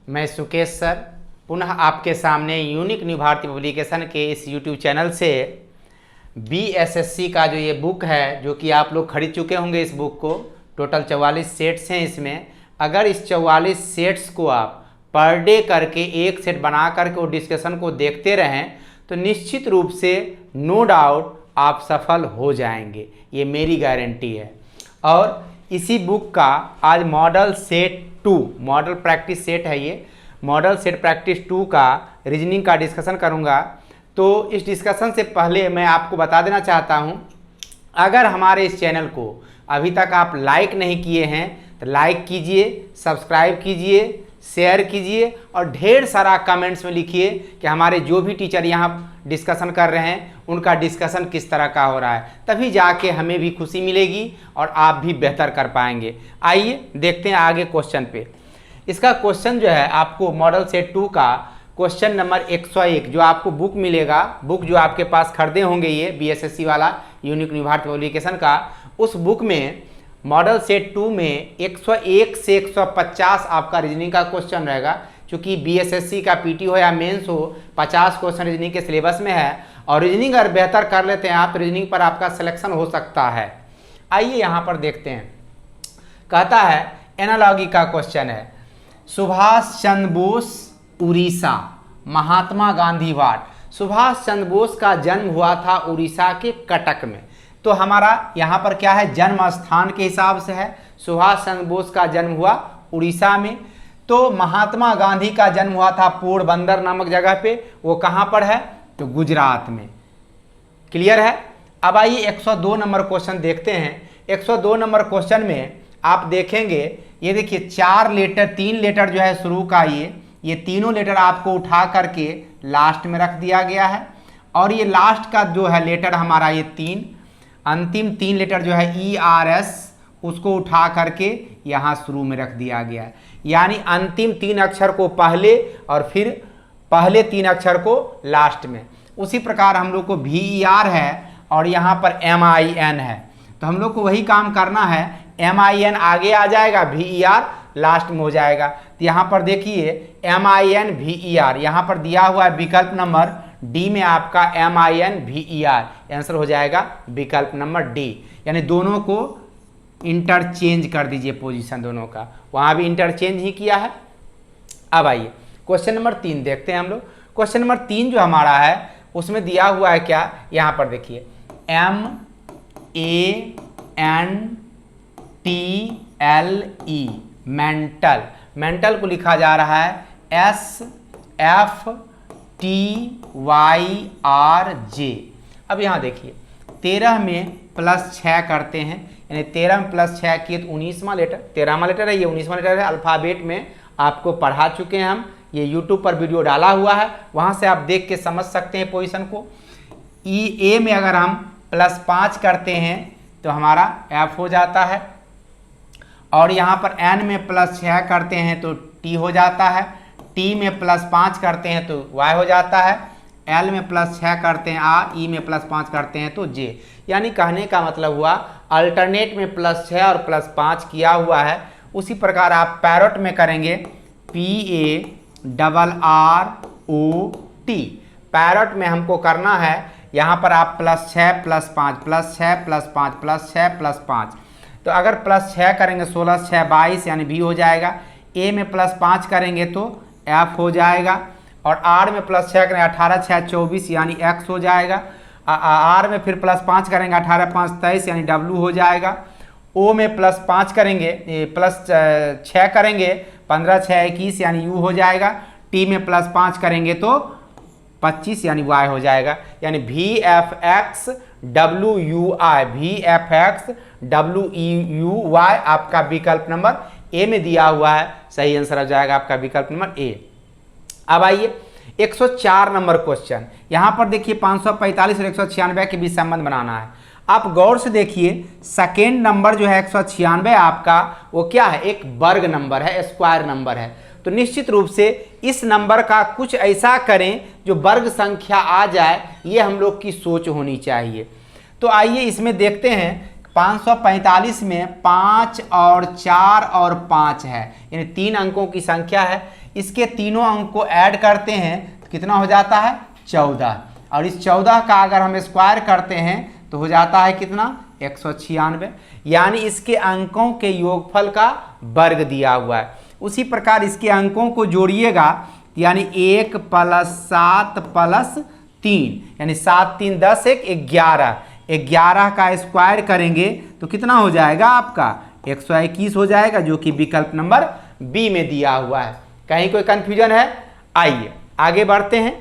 मैं सुकेश सर पुनः आपके सामने यूनिक न्यू भारती पब्लिकेशन के इस यूट्यूब चैनल से बीएसएससी का जो ये बुक है, जो कि आप लोग खरीद चुके होंगे इस बुक को। टोटल 44 सेट्स हैं इसमें। अगर इस 44 सेट्स को आप पर डे करके एक सेट बना करके वो डिस्कशन को देखते रहें तो निश्चित रूप से नो डाउट आप सफल हो जाएंगे, ये मेरी गारंटी है। और इसी बुक का आज model set 2 model practice set है, ये मॉडल सेट प्रैक्टिस 2 का रीजनिंग का डिस्कशन करूंगा। तो इस डिस्कशन से पहले मैं आपको बता देना चाहता हूं, अगर हमारे इस चैनल को अभी तक आप लाइक नहीं किए हैं तो लाइक कीजिए, सब्सक्राइब कीजिए, शेयर कीजिए और ढेर सारा कमेंट्स में लिखिए कि हमारे जो भी टीचर यहाँ डिस्कशन कर रहे हैं उनका डिस्कशन किस तरह का हो रहा है, तभी जाके हमें भी खुशी मिलेगी और आप भी बेहतर कर पाएंगे। आइए देखते हैं आगे क्वेश्चन पे। इसका क्वेश्चन जो है आपको मॉडल सेट 2 का क्वेश्चन नंबर 101 जो आपको बुक मिलेगा, बुक जो आपके पास खरीदे होंगे ये बीएसएससी वाला यूनिक न्यू भारती पब्लिकेशन का, उस बुक में मॉडल सेट 2 में 101 से 150 आपका रीजनिंग का क्वेश्चन रहेगा। क्योंकि बीएसएससी का पीटी हो या मेंस हो, 50 क्वेश्चन रीजनिंग के सिलेबस में है और रीजनिंग अगर बेहतर कर लेते हैं आप तो रीजनिंग पर आपका सिलेक्शन हो सकता है। आइए यहाँ पर देखते हैं। कहता है एनालॉजी का क्वेश्चन है, सुभाष चंद्र बोस उड़ीसा, महात्मा गांधी वाट। सुभाष चंद्र बोस का जन्म हुआ था उड़ीसा के कटक में। तो हमारा यहाँ पर क्या है, जन्म स्थान के हिसाब से है। सुभाष चंद्र बोस का जन्म हुआ उड़ीसा में। तो महात्मा गांधी का जन्म हुआ था पोरबंदर नामक जगह पे, वो कहाँ पर है तो गुजरात में। क्लियर है। अब आइए 102 नंबर क्वेश्चन देखते हैं। 102 नंबर क्वेश्चन में आप देखेंगे, ये देखिए 3 लेटर जो है शुरू का, ये तीनों लेटर आपको उठा करके लास्ट में रख दिया गया है। और ये लास्ट का जो है लेटर हमारा ये 3 अंतिम 3 लेटर जो है ERS उसको उठा करके यहाँ शुरू में रख दिया गया है। यानी अंतिम 3 अक्षर को पहले और फिर पहले 3 अक्षर को लास्ट में। उसी प्रकार हम लोग को VER है और यहाँ पर MIN है, तो हम लोग को वही काम करना है। MIN आगे आ जाएगा, VER लास्ट में हो जाएगा। तो यहाँ पर देखिए MIN VER यहाँ पर दिया हुआ है विकल्प नंबर डी में आपका MIN VER, आंसर हो जाएगा विकल्प नंबर डी। यानी दोनों को इंटरचेंज कर दीजिए पोजीशन दोनों का, वहाँ भी इंटरचेंज ही किया है। अब आइए क्वेश्चन नंबर 3 देखते हैं हम लोग। क्वेश्चन नंबर 3 जो हमारा है उसमें दिया हुआ है क्या, यहाँ पर देखिए MENTLE मेंटल। मेंटल को लिखा जा रहा है SFTYRJ। अब यहाँ देखिए 13 में +6 करते हैं, यानी 13 में +6 किए तो 19वां लेटर, 13वां लेटर है, ये 19वां लेटर है। अल्फ़ाबेट में आपको पढ़ा चुके हैं हम, ये यूट्यूब पर वीडियो डाला हुआ है, वहाँ से आप देख के समझ सकते हैं पोजीशन को। A में अगर हम +5 करते हैं तो हमारा F हो जाता है। और यहाँ पर N में +6 करते हैं तो T हो जाता है। T में +5 करते हैं तो Y हो जाता है। L में +6 करते हैं R, E में +5 करते हैं तो J। यानी कहने का मतलब हुआ अल्टरनेट में +6 और +5 किया हुआ है। उसी प्रकार आप पैरोट में करेंगे PARROT। पैरोट में हमको करना है, यहाँ पर आप +6 +5 +6 +5 +6 +5। तो अगर +6 करेंगे 16 6 22 यानी B हो जाएगा। A में +5 करेंगे तो F हो जाएगा। और R में +6 करेंगे 18 6 24 यानी X हो जाएगा। R में फिर +5 करेंगे 18 5 23 यानी W हो जाएगा। O में +5 करेंगे +6 करेंगे 15 6 21 यानी U हो जाएगा। T में +5 करेंगे तो 25 यानी Y हो जाएगा। यानी VFXWUI आपका विकल्प नंबर ए में दिया हुआ है, सही आंसर हो जाएगा आपका विकल्प नंबर ए। अब आइए 104 नंबर क्वेश्चन। यहाँ पर देखिए 545 और 196 के बीच संबंध बनाना है। आप गौर से देखिए सेकेंड नंबर जो है 196 आपका, वो क्या है, एक वर्ग नंबर है, स्क्वायर नंबर है। तो निश्चित रूप से इस नंबर का कुछ ऐसा करें जो वर्ग संख्या आ जाए, ये हम लोग की सोच होनी चाहिए। तो आइए इसमें देखते हैं 545 में 5 और 4 और 5 है, यानी 3 अंकों की संख्या है। इसके तीनों अंक को ऐड करते हैं तो कितना हो जाता है 14, और इस 14 का अगर हम स्क्वायर करते हैं तो हो जाता है कितना 196, यानी इसके अंकों के योगफल का वर्ग दिया हुआ है। उसी प्रकार इसके अंकों को जोड़िएगा, यानी 1 + 7 + 3, यानी 7 3 10 1 11, 11 का स्क्वायर करेंगे तो कितना हो जाएगा आपका 121 हो जाएगा, जो कि विकल्प नंबर बी में दिया हुआ है। कहीं कोई कंफ्यूजन है? आइए आगे बढ़ते हैं,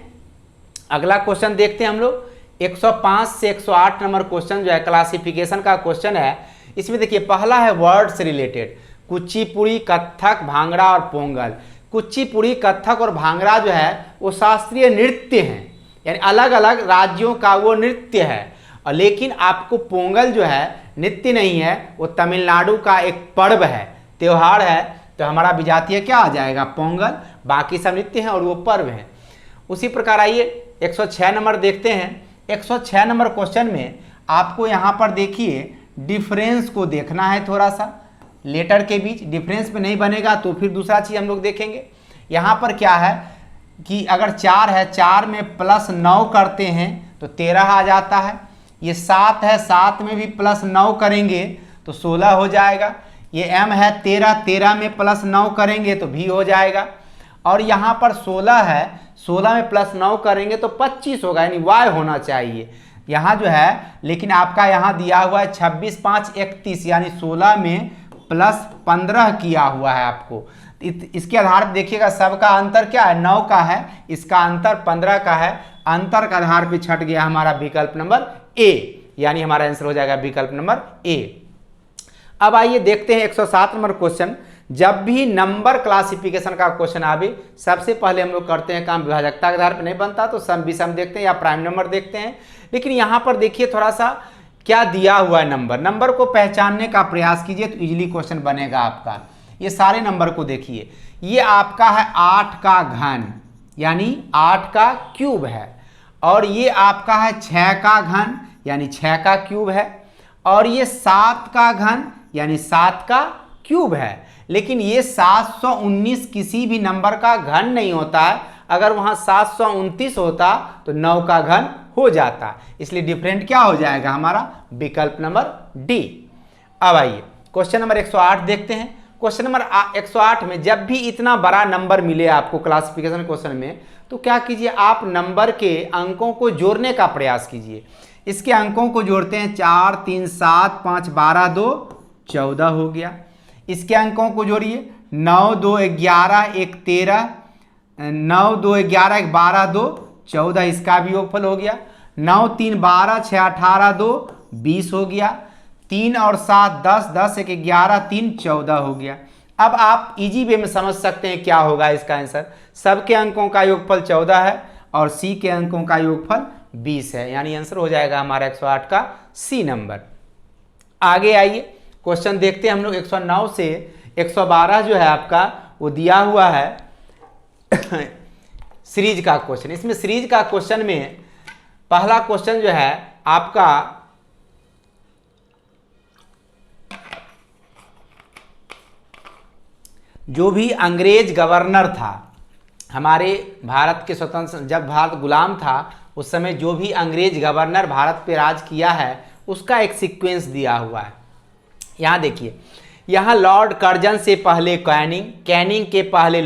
अगला क्वेश्चन देखते हैं हम लोग। 105 से 108 नंबर क्वेश्चन जो है क्लासिफिकेशन का क्वेश्चन है। इसमें देखिए पहला है वर्ड से रिलेटेड, कुचिपुड़ी, कथक, भांगड़ा और पोंगल। कुचिपुड़ी, कथक और भांगड़ा जो है वो शास्त्रीय नृत्य हैं, यानी अलग अलग राज्यों का वो नृत्य है, और लेकिन आपको पोंगल जो है नृत्य नहीं है, वो तमिलनाडु का एक पर्व है, त्योहार है, तो हमारा विजातीय क्या आ जाएगा पोंगल, बाकी सब नृत्य हैं और वो पर्व है। उसी प्रकार आइए 106 नंबर देखते हैं। 106 नंबर क्वेश्चन में आपको यहाँ पर देखिए डिफरेंस को देखना है, थोड़ा सा लेटर के बीच डिफरेंस में नहीं बनेगा तो फिर दूसरा चीज़ हम लोग देखेंगे। यहाँ पर क्या है कि अगर 4 है, 4 में +9 करते हैं तो 13 आ जाता है। ये 7 है, 7 में भी +9 करेंगे तो 16 हो जाएगा। ये m है 13, 13 में +9 करेंगे तो भी हो जाएगा। और यहाँ पर 16 है, 16 में +9 करेंगे तो 25 होगा, यानी y होना चाहिए यहाँ जो है, लेकिन आपका यहाँ दिया हुआ है 26 5 31, यानी 16 में +15 किया हुआ है आपको। इसके आधार पर देखिएगा सबका अंतर क्या है 9 का है, इसका अंतर 15 का है, अंतर का आधार पे छट गया हमारा विकल्प नंबर ए, यानी हमारा आंसर हो जाएगा विकल्प नंबर ए। अब आइए देखते हैं 107 नंबर क्वेश्चन। जब भी नंबर क्लासिफिकेशन का क्वेश्चन आवे सबसे पहले हम लोग करते हैं काम विभाजकता के आधार पर, नहीं बनता तो सम विषम देखते हैं या प्राइम नंबर देखते हैं। लेकिन यहाँ पर देखिए थोड़ा सा क्या दिया हुआ है, नंबर को पहचानने का प्रयास कीजिए तो इजीली क्वेश्चन बनेगा आपका। ये सारे नंबर को देखिए, ये आपका है 8 का घन, यानी 8 का क्यूब है, और ये आपका है 6 का घन, यानी 6 का क्यूब है, और ये 7 का घन, यानी 7 का क्यूब है। लेकिन ये 719 किसी भी नंबर का घन नहीं होता है, अगर वहाँ 729 होता तो 9 का घन हो जाता, इसलिए डिफरेंट क्या हो जाएगा हमारा विकल्प नंबर डी। अब आइए क्वेश्चन नंबर 108 देखते हैं। क्वेश्चन नंबर 108 में जब भी इतना बड़ा नंबर मिले आपको क्लासिफिकेशन क्वेश्चन में, तो क्या कीजिए आप नंबर के अंकों को जोड़ने का प्रयास कीजिए। इसके अंकों को जोड़ते हैं, 4 3 7 5 12 2 14 हो गया। इसके अंकों को जोड़िए, 9 2 11 1 13, 9 2 11 1 12 2 14, इसका भी योगफल हो गया। 9 3 12 6 18 2 20 हो गया। 3 और 7 10, 10 1 11 3 14 हो गया। अब आप इजी वे में समझ सकते हैं क्या होगा इसका आंसर। सबके अंकों का योगफल 14 है और सी के अंकों का योगफल 20 है, यानी आंसर हो जाएगा हमारा 108 का सी नंबर। आगे आइए क्वेश्चन देखते हैं हम लोग। 109 से 112 जो है आपका वो दिया हुआ है सीरीज का क्वेश्चन। इसमें सीरीज का क्वेश्चन में पहला क्वेश्चन जो है आपका जो भी अंग्रेज गवर्नर था हमारे भारत के स्वतंत्र, जब भारत गुलाम था उस समय जो भी अंग्रेज गवर्नर भारत पे राज किया है उसका एक सीक्वेंस दिया हुआ है। यहाँ देखिए, यहाँ लॉर्ड कर्जन से पहले कैनिंग, कैनिंग के पहले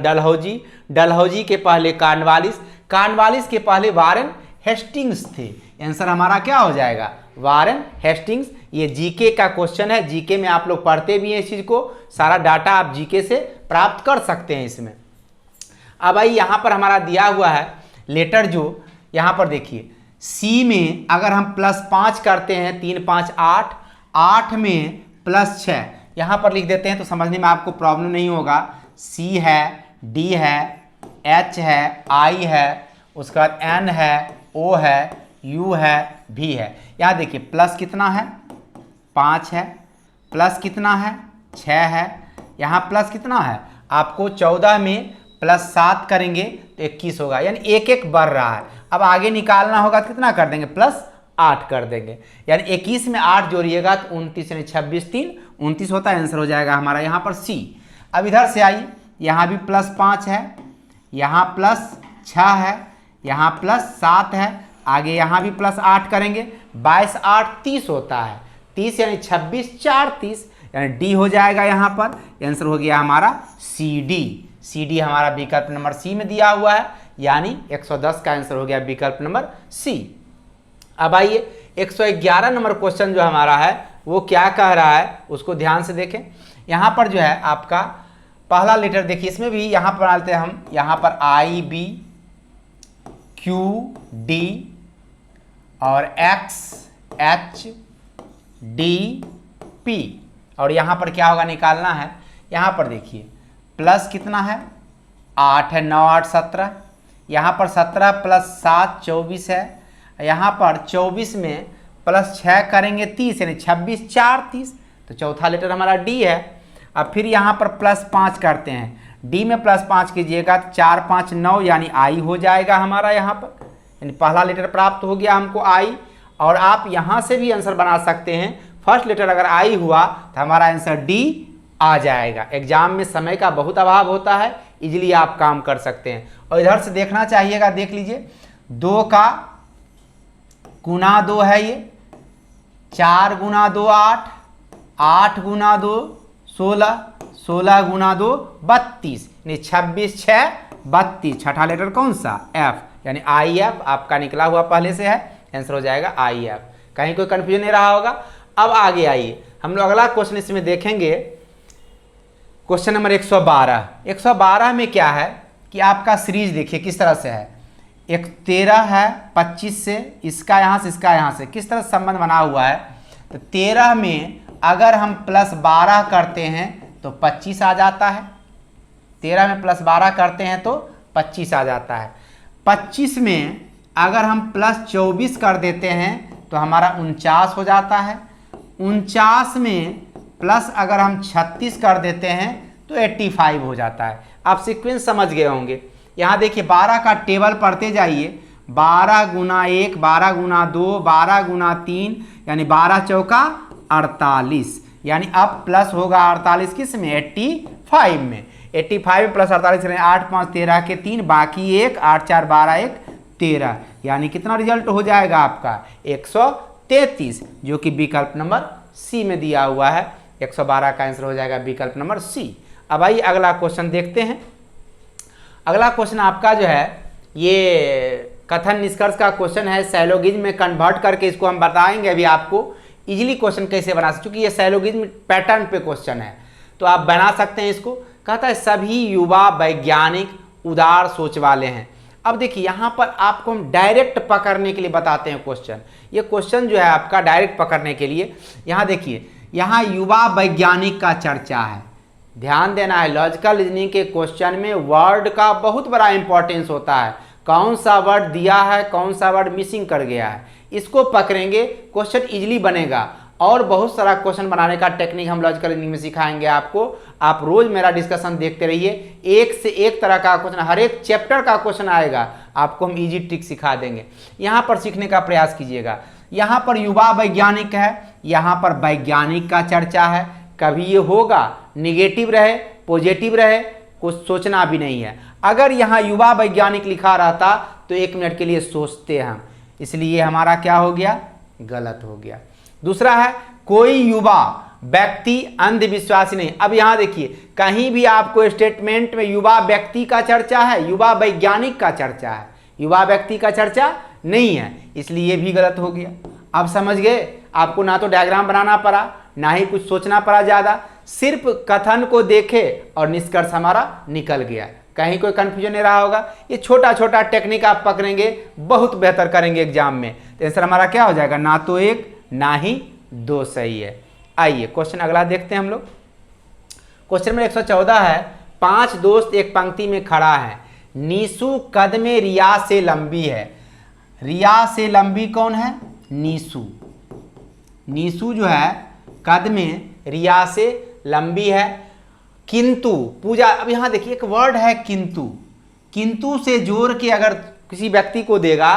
डलहौजी, डलहौजी के पहले कॉर्नवालिस, कॉर्नवालिस के पहले वारेन हेस्टिंग्स थे। आंसर हमारा क्या हो जाएगा वारेन हेस्टिंग्स। ये जीके का क्वेश्चन है, जीके में आप लोग पढ़ते भी हैं इस चीज़ को, सारा डाटा आप जीके से प्राप्त कर सकते हैं इसमें। अब भाई यहाँ पर हमारा दिया हुआ है लेटर, जो यहाँ पर देखिए सी में अगर हम +5 करते हैं 3 5 8, 8 में +6 यहाँ पर लिख देते हैं तो समझने में आपको प्रॉब्लम नहीं होगा। सी है, डी है, एच है, आई है, उसके बाद एन है, ओ है, यू है, भी है। यहाँ देखिए प्लस कितना है 5 है, प्लस कितना है 6 है, यहाँ प्लस कितना है आपको 14 में +7 करेंगे तो 21 होगा, यानी एक एक बढ़ रहा है। अब आगे निकालना होगा तो कितना कर देंगे +8 कर देंगे, यानी 21 में 8 जोड़िएगा तो 29, यानी 26 3 29 होता है। आंसर हो जाएगा हमारा यहाँ पर सी। अब इधर से आइए यहाँ भी +5 है, यहाँ +6 है, यहाँ +7 है, आगे यहाँ भी +8 करेंगे, 22 8 30 होता है, 30 यानी 26 4 30 यानी डी हो जाएगा। यहाँ पर आंसर हो गया हमारा सी डी हमारा विकल्प नंबर सी में दिया हुआ है, यानी 110 का आंसर हो गया विकल्प नंबर सी। अब आइए 111 नंबर क्वेश्चन जो हमारा है वो क्या कह रहा है उसको ध्यान से देखें। यहाँ पर जो है आपका पहला लेटर देखिए, इसमें भी यहाँ पर डालते हैं हम, यहाँ पर आई बी क्यू डी और एक्स एच डी पी, और यहाँ पर क्या होगा निकालना है। यहाँ पर देखिए प्लस कितना है 8 है, 9 8 17, यहाँ पर 17 + 7 24 है, यहाँ पर 24 में +6 करेंगे 30 यानी 26 4 30, तो चौथा लेटर हमारा डी है। अब फिर यहाँ पर +5 करते हैं, डी में +5 कीजिएगा तो 4 5 9 यानी आई हो जाएगा हमारा यहाँ पर, यानी पहला लेटर प्राप्त हो गया हमको आई। और आप यहाँ से भी आंसर बना सकते हैं, फर्स्ट लेटर अगर आई हुआ तो हमारा आंसर डी आ जाएगा। एग्जाम में समय का बहुत अभाव होता है, इजीली आप काम कर सकते हैं। और इधर से देखना चाहिएगा, देख लीजिए 2 का गुना 2 है, ये 4 गुना 2 8, 8 गुना 2 16, 16 गुना 2 32, यानी 26 6 32। छठा लेटर कौन सा एफ, यानी आई एफ आपका निकला हुआ पहले से है, आंसर हो जाएगा आई एफ। कहीं कोई कंफ्यूजन नहीं रहा होगा। अब आगे आइए हम लोग अगला क्वेश्चन इसमें देखेंगे, क्वेश्चन नंबर 112। 112 में क्या है कि आपका सीरीज देखिए किस तरह से है, एक 13 है 25 से, इसका यहाँ से इसका यहाँ से किस तरह संबंध बना हुआ है। तो 13 में अगर हम +12 करते हैं तो 25 आ जाता है, 13 में +12 करते हैं तो 25 आ जाता है। 25 में अगर हम +24 कर देते हैं तो हमारा 49 हो जाता है। 49 में प्लस अगर हम 36 कर देते हैं तो 85 हो जाता है। आप सीक्वेंस समझ गए होंगे। यहाँ देखिए 12 का टेबल पढ़ते जाइए, 12 गुना 1, 12 गुना 2, 12 गुना 3, यानी 12 चौका 48, यानी अब प्लस होगा 48 किस में 85 में। 85 प्लस 48 यानी 8 5 13 के 3, बाकी 1, 8 4 12 1 13, यानी कितना रिजल्ट हो जाएगा आपका 133, जो कि विकल्प नंबर सी में दिया हुआ है। 112 का आंसर हो जाएगा विकल्प नंबर सी। अब आइए अगला क्वेश्चन देखते हैं। अगला क्वेश्चन आपका जो है ये कथन निष्कर्ष का क्वेश्चन है, सैलोगिज्म में कन्वर्ट करके इसको हम बताएंगे अभी आपको इजीली क्वेश्चन कैसे बना सकते, क्योंकि ये सैलोगिज्म पैटर्न पे क्वेश्चन है तो आप बना सकते हैं इसको। कहता है सभी युवा वैज्ञानिक उदार सोच वाले हैं। अब देखिए यहाँ पर आपको हम डायरेक्ट पकड़ने के लिए बताते हैं क्वेश्चन। ये क्वेश्चन जो है आपका डायरेक्ट पकड़ने के लिए, यहाँ देखिए यहाँ युवा वैज्ञानिक का चर्चा है, ध्यान देना है। लॉजिकल रीजनिंग के क्वेश्चन में वर्ड का बहुत बड़ा इंपॉर्टेंस होता है, कौन सा वर्ड दिया है कौन सा वर्ड मिसिंग कर गया है, इसको पकड़ेंगे क्वेश्चन इजीली बनेगा। और बहुत सारा क्वेश्चन बनाने का टेक्निक हम लॉजिकल रीजनिंग में सिखाएंगे आपको। आप रोज मेरा डिस्कशन देखते रहिए, एक से एक तरह का क्वेश्चन, हर एक चैप्टर का क्वेश्चन आएगा, आपको हम इजी ट्रिक सिखा देंगे। यहाँ पर सीखने का प्रयास कीजिएगा। यहाँ पर युवा वैज्ञानिक है, यहाँ पर वैज्ञानिक का चर्चा है, कभी ये होगा निगेटिव रहे पॉजिटिव रहे कुछ सोचना भी नहीं है। अगर यहाँ युवा वैज्ञानिक लिखा रहता तो 1 मिनट के लिए सोचते हम, इसलिए हमारा क्या हो गया गलत हो गया। दूसरा है कोई युवा व्यक्ति अंधविश्वासी नहीं। अब यहाँ देखिए कहीं भी आपको स्टेटमेंट में युवा व्यक्ति का चर्चा है, युवा वैज्ञानिक का चर्चा है, युवा व्यक्ति का चर्चा नहीं है, इसलिए ये भी गलत हो गया। अब समझ गए, आपको ना तो डायग्राम बनाना पड़ा ना ही कुछ सोचना पड़ा ज़्यादा, सिर्फ कथन को देखे और निष्कर्ष हमारा निकल गया। कहीं कोई कंफ्यूजन नहीं रहा होगा। ये छोटा छोटा टेक्निक आप पकड़ेंगे बहुत बेहतर करेंगे एग्जाम में। तो आंसर हमारा क्या हो जाएगा, ना तो 1 ना ही 2 सही है। आइए क्वेश्चन अगला देखते हैं हम लोग। क्वेश्चन नंबर 114 है, 5 दोस्त एक पंक्ति में खड़ा है, नीसू कद में रिया से लंबी है। रिया से लंबी कौन है, नीसू। नीसू जो है कद में रिया से लंबी है। किंतु पूजा, अब यहाँ देखिए एक वर्ड है किंतु, किंतु से जोड़ के अगर किसी व्यक्ति को देगा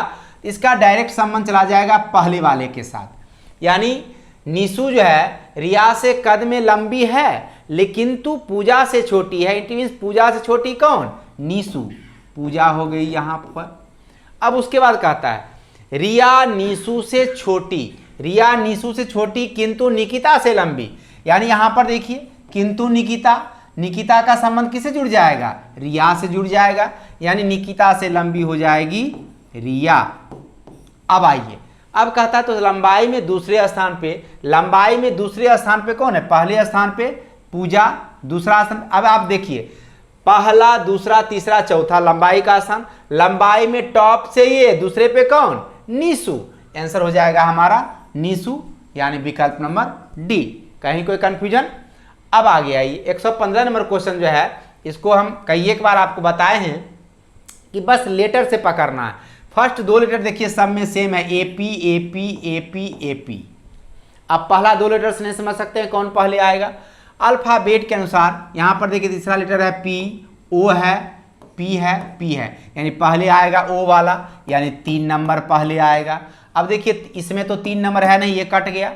इसका डायरेक्ट संबंध चला जाएगा पहले वाले के साथ। यानी नीसू जो है रिया से कद में लंबी है, लेकिन तू पूजा से छोटी है, इट मीन्स पूजा से छोटी कौन, नीसू, पूजा हो गई यहाँ पर। अब उसके बाद कहता है रिया नीसू से छोटी, रिया नीसू से छोटी किंतु निकिता से लंबी, यानी यहाँ पर देखिए किंतु निकिता, निकिता का संबंध किससे जुड़ जाएगा, रिया से जुड़ जाएगा, यानी निकिता से लंबी हो जाएगी रिया। अब आइए, अब कहता है तो लंबाई में दूसरे स्थान पे, लंबाई में दूसरे स्थान पे कौन है, पहले स्थान पे पूजा, दूसरा स्थान, अब आप देखिए पहला दूसरा तीसरा चौथा लंबाई का स्थान, लंबाई में टॉप से ये दूसरे पे कौन, नीसू, आंसर हो जाएगा हमारा नीसू, यानी विकल्प नंबर डी। कहीं कोई कंफ्यूजन। अब आगे आइए 115 नंबर क्वेश्चन जो है, इसको हम कई एक बार आपको बताए हैं कि बस लेटर से पकड़ना है। फर्स्ट दो लेटर देखिए सब में सेम है, एपी एपी एपी एपी। अब पहला दो लेटर से नहीं समझ सकते हैं कौन पहले आएगा, अल्फाबेट के अनुसार यहाँ पर देखिए तीसरा लेटर है पी, ओ है, पी है, पी है, यानी पहले आएगा ओ वाला, यानी 3 नंबर पहले आएगा। अब देखिए इसमें तो 3 नंबर है नहीं, ये कट गया।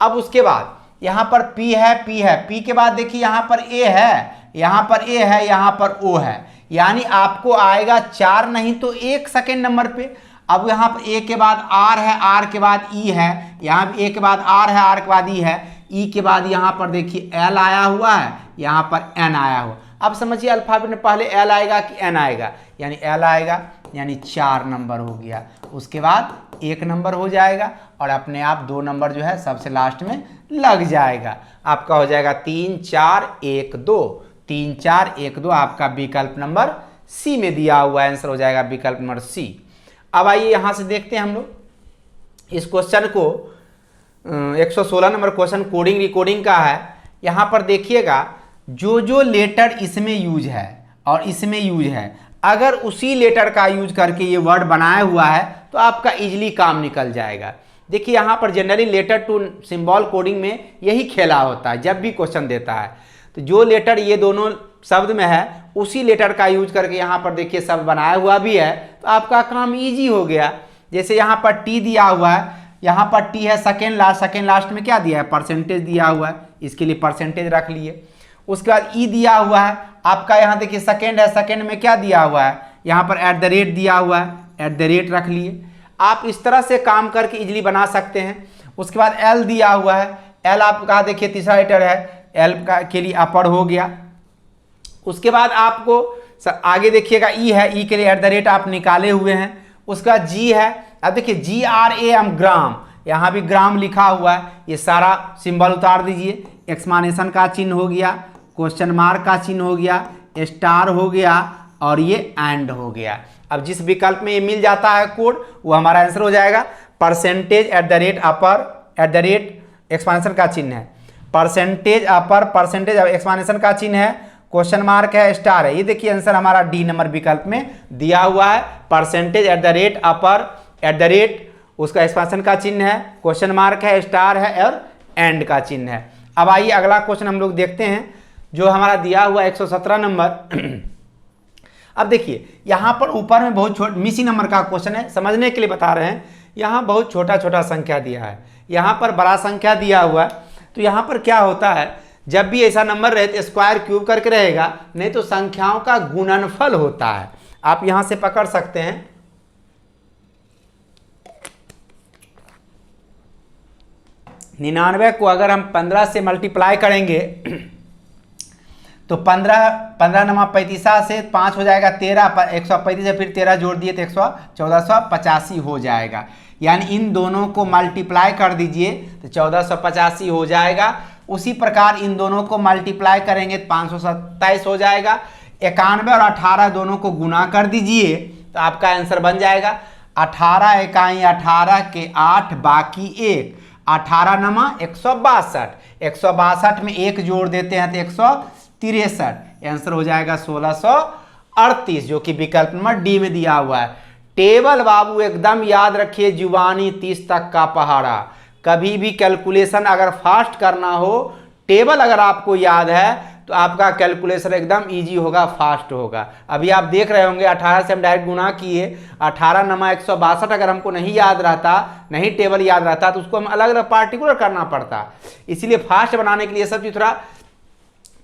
अब उसके बाद यहाँ पर पी है, पी है, पी के बाद देखिए यहाँ पर ए है, यहाँ पर ए है, यहाँ पर ओ है, यानी आपको आएगा 4 नहीं तो 1 सेकेंड नंबर पे। अब यहाँ पर ए के बाद आर है, आर के बाद ई है, यहाँ पे ए के बाद आर है, आर के बाद ई है, ई के बाद यहाँ पर देखिए एल आया हुआ है, यहाँ पर एन आया हुआ। अब समझिए अल्फाबेट में पहले एल आएगा कि एन आएगा, यानी एल आएगा, यानी 4 नंबर हो गया। उसके बाद 1 नंबर हो जाएगा और अपने आप 2 नंबर जो है सबसे लास्ट में लग जाएगा। आपका हो जाएगा 3 4 1 2, 3 4 1 2, आपका विकल्प नंबर सी में दिया हुआ आंसर हो जाएगा विकल्प नंबर सी। अब आइए यहाँ से देखते हैं हम लोग इस क्वेश्चन को, 116 नंबर क्वेश्चन कोडिंग रिकोडिंग का है। यहाँ पर देखिएगा जो लेटर इसमें यूज है और इसमें यूज है, अगर उसी लेटर का यूज करके ये वर्ड बनाया हुआ है तो आपका इजीली काम निकल जाएगा। देखिए यहाँ पर generally letter to symbol coding में यही खेला होता है, जब भी क्वेश्चन देता है तो जो लेटर ये दोनों शब्द में है उसी लेटर का यूज करके यहाँ पर देखिए शब्द बनाया हुआ भी है, तो आपका काम इजी हो गया। जैसे यहाँ पर टी दिया हुआ है, यहाँ पर टी है सेकेंड लास्ट में क्या दिया है, परसेंटेज दिया हुआ है, इसके लिए परसेंटेज रख लिए। उसके बाद ई दिया हुआ है आपका, यहाँ देखिए सेकेंड है, सेकेंड में क्या दिया हुआ है, यहाँ पर एट द रेट दिया हुआ है, एट द रेट रख लिए। आप इस तरह से काम करके इजीली बना सकते हैं। उसके बाद एल दिया हुआ है, एल आपका देखिए तीसरा लेटर है, एल का के लिए अपर हो गया। उसके बाद आपको आगे देखिएगा ई है, ई के लिए एट द रेट आप निकाले हुए हैं। उसका जी है, अब देखिए GRAM ग्राम, यहाँ भी ग्राम लिखा हुआ है, ये सारा सिंबल उतार दीजिए। एक्सक्लेमेशन का चिन्ह हो गया, क्वेश्चन मार्क का चिन्ह हो गया, स्टार हो गया और ये एंड हो गया। अब जिस विकल्प में ये मिल जाता है कोड वो हमारा आंसर हो जाएगा। Percentage at the rate upper, at the rate expansion का चिन्ह है, परसेंटेज अपर, परसेंटेज एक्सपेंशन का चिन्ह है, क्वेश्चन मार्क है, स्टार है। ये देखिए आंसर हमारा डी नंबर विकल्प में दिया हुआ है। Percentage at the rate upper, at the rate उसका एक्सपेंशन का चिन्ह है, क्वेश्चन मार्क है, स्टार है और एंड का चिन्ह है। अब आइए अगला क्वेश्चन हम लोग देखते हैं जो हमारा दिया हुआ 117 नंबर। अब देखिए यहाँ पर ऊपर में बहुत छोटा मिसी नंबर का क्वेश्चन है, समझने के लिए बता रहे हैं। यहाँ बहुत छोटा छोटा संख्या दिया है, यहाँ पर बड़ा संख्या दिया हुआ है। तो यहाँ पर क्या होता है, जब भी ऐसा नंबर रहे तो स्क्वायर क्यूब करके रहेगा, नहीं तो संख्याओं का गुणनफल होता है। आप यहाँ से पकड़ सकते हैं। निन्यानवे को अगर हम 15 से मल्टीप्लाई करेंगे तो 15 नमा 35 से 5 हो जाएगा 13, 135 से फिर 13 जोड़ दिए तो 1485 हो जाएगा। यानी इन दोनों को मल्टीप्लाई कर दीजिए तो 1485 हो जाएगा। उसी प्रकार इन दोनों को मल्टीप्लाई करेंगे तो 527 हो जाएगा। 91 और 18 दोनों को गुना कर दीजिए तो आपका आंसर बन जाएगा 18 इकाई 18 के 8 बाकी 1, 18 नमा 162, 162 में 1 जोड़ देते हैं तो 163, आंसर हो जाएगा 1638, जो कि विकल्प नंबर डी में दिया हुआ है। टेबल बाबू एकदम याद रखिए, जुबानी 30 तक का पहाड़ा। कभी भी कैलकुलेशन अगर फास्ट करना हो, टेबल अगर आपको याद है तो आपका कैलकुलेशन एकदम इजी होगा, फास्ट होगा। अभी आप देख रहे होंगे 18 से हम डायरेक्ट गुना किए, 18 नमा 162 अगर हमको नहीं याद रहता, नहीं टेबल याद रहता तो उसको हम अलग अलग पार्टिकुलर करना पड़ता। इसीलिए फास्ट बनाने के लिए सब चीज थोड़ा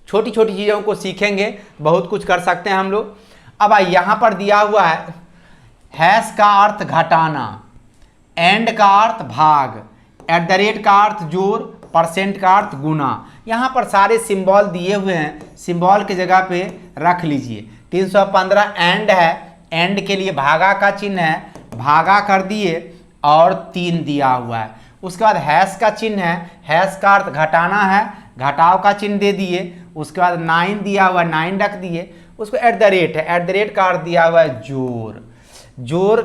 छोटी छोटी चीज़ों को सीखेंगे, बहुत कुछ कर सकते हैं हम लोग। अब यहाँ पर दिया हुआ है हैश का अर्थ घटाना, एंड का अर्थ भाग, एट द रेट का अर्थ जोड़, परसेंट का अर्थ गुना। यहाँ पर सारे सिंबल दिए हुए हैं, सिंबल की जगह पे रख लीजिए। 315 एंड है, एंड के लिए भागा का चिन्ह है, भागा कर दिए और 3 दिया हुआ है। उसके बाद हैश का चिन्ह है, हैश का अर्थ घटाना है, घटाव का चिन्ह दे दिए। उसके बाद 9 दिया हुआ है, 9 रख दिए। उसको एट द रेट है, एट द रेट का अर्थ दिया हुआ है जोड़, जोड़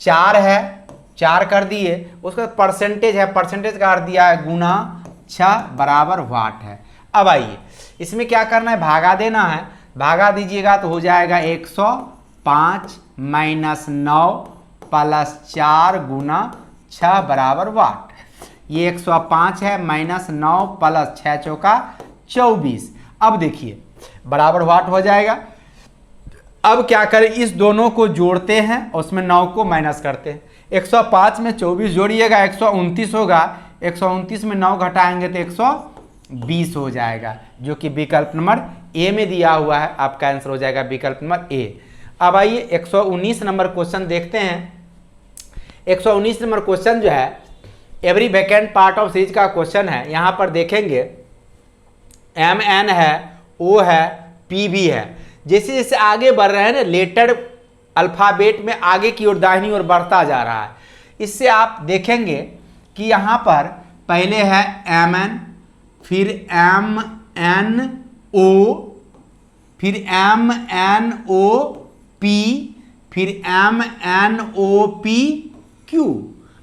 4 है, 4 कर दिए। उसके बाद परसेंटेज है, परसेंटेज का अर्थ दिया है गुना 6 बराबर वाट है। अब आइए इसमें क्या करना है, भागा देना है। भागा दीजिएगा तो हो जाएगा 105 माइनस 9 प्लस 4 गुना 6 बराबर वाट। ये 105 है माइनस 9 प्लस 6 चौका 24। अब देखिए बराबर वाट हो जाएगा। अब क्या करें, इस दोनों को जोड़ते हैं और उसमें 9 को माइनस करते हैं। 105 में 24 जोड़िएगा 129 होगा, 129 में 9 घटाएंगे तो 120 हो जाएगा, जो कि विकल्प नंबर ए में दिया हुआ है। आपका आंसर हो जाएगा विकल्प नंबर ए। अब आइए 119 नंबर क्वेश्चन देखते हैं। 119 नंबर क्वेश्चन जो है every vacant part of series का क्वेश्चन है। यहाँ पर देखेंगे MN है, O है, P भी है। जैसे जैसे आगे बढ़ रहे हैं ना, लेटर अल्फ़ाबेट में आगे की ओर दाहिनी ओर बढ़ता जा रहा है। इससे आप देखेंगे कि यहाँ पर पहले है MN, फिर MNO, फिर MNOP, फिर MNOPQ।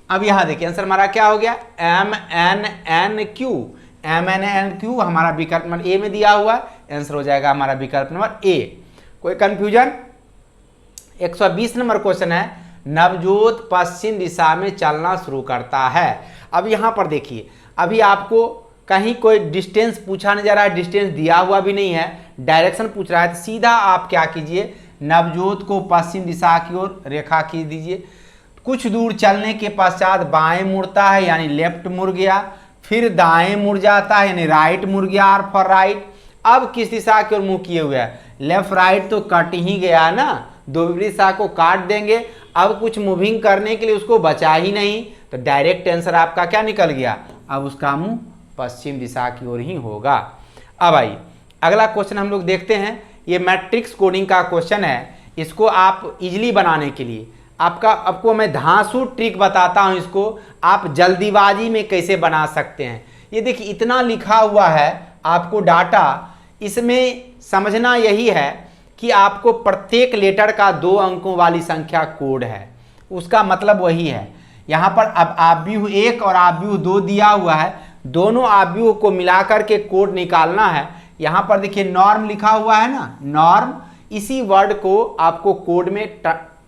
अब यहाँ देखिए आंसर हमारा क्या हो गया, MNNQ। MNNQ हमारा विकल्प नंबर ए में दिया हुआ है, आंसर हो जाएगा हमारा विकल्प नंबर ए। कोई कंफ्यूजन? 120 नंबर क्वेश्चन है नवजोत पश्चिम दिशा में चलना शुरू करता है। अब यहाँ पर देखिए, अभी आपको कहीं कोई डिस्टेंस पूछा नहीं जा रहा है, डिस्टेंस दिया हुआ भी नहीं है, डायरेक्शन पूछ रहा है। तो सीधा आप क्या कीजिए, नवजोत को पश्चिम दिशा की ओर रेखा खींच दीजिए। कुछ दूर चलने के पश्चात बाएं मुड़ता है यानी लेफ्ट मुड़ गया, फिर दाएं मुड़ जाता है यानी राइट मुड़ गया, आर फॉर राइट। अब किस दिशा की ओर मुंह किए हुए है, लेफ्ट राइट तो कट ही गया ना, दो विपरीत दिशा को काट देंगे। अब कुछ मूविंग करने के लिए उसको बचा ही नहीं, तो डायरेक्ट आंसर आपका क्या निकल गया, अब उसका मुंह पश्चिम दिशा की ओर ही होगा। अब आइए अगला क्वेश्चन हम लोग देखते हैं। ये मैट्रिक्स कोडिंग का क्वेश्चन है। इसको आप इजीली बनाने के लिए आपको मैं धांसू ट्रिक बताता हूं, इसको आप जल्दीबाजी में कैसे बना सकते हैं। ये देखिए इतना लिखा हुआ है आपको डाटा, इसमें समझना यही है कि आपको प्रत्येक लेटर का 2 अंकों वाली संख्या कोड है, उसका मतलब वही है। यहाँ पर अब आव्यूह 1 और आव्यूह 2 दिया हुआ है, दोनों आव्यूह को मिलाकर के कोड निकालना है। यहाँ पर देखिए नॉर्म लिखा हुआ है ना, नॉर्म, इसी वर्ड को आपको कोड में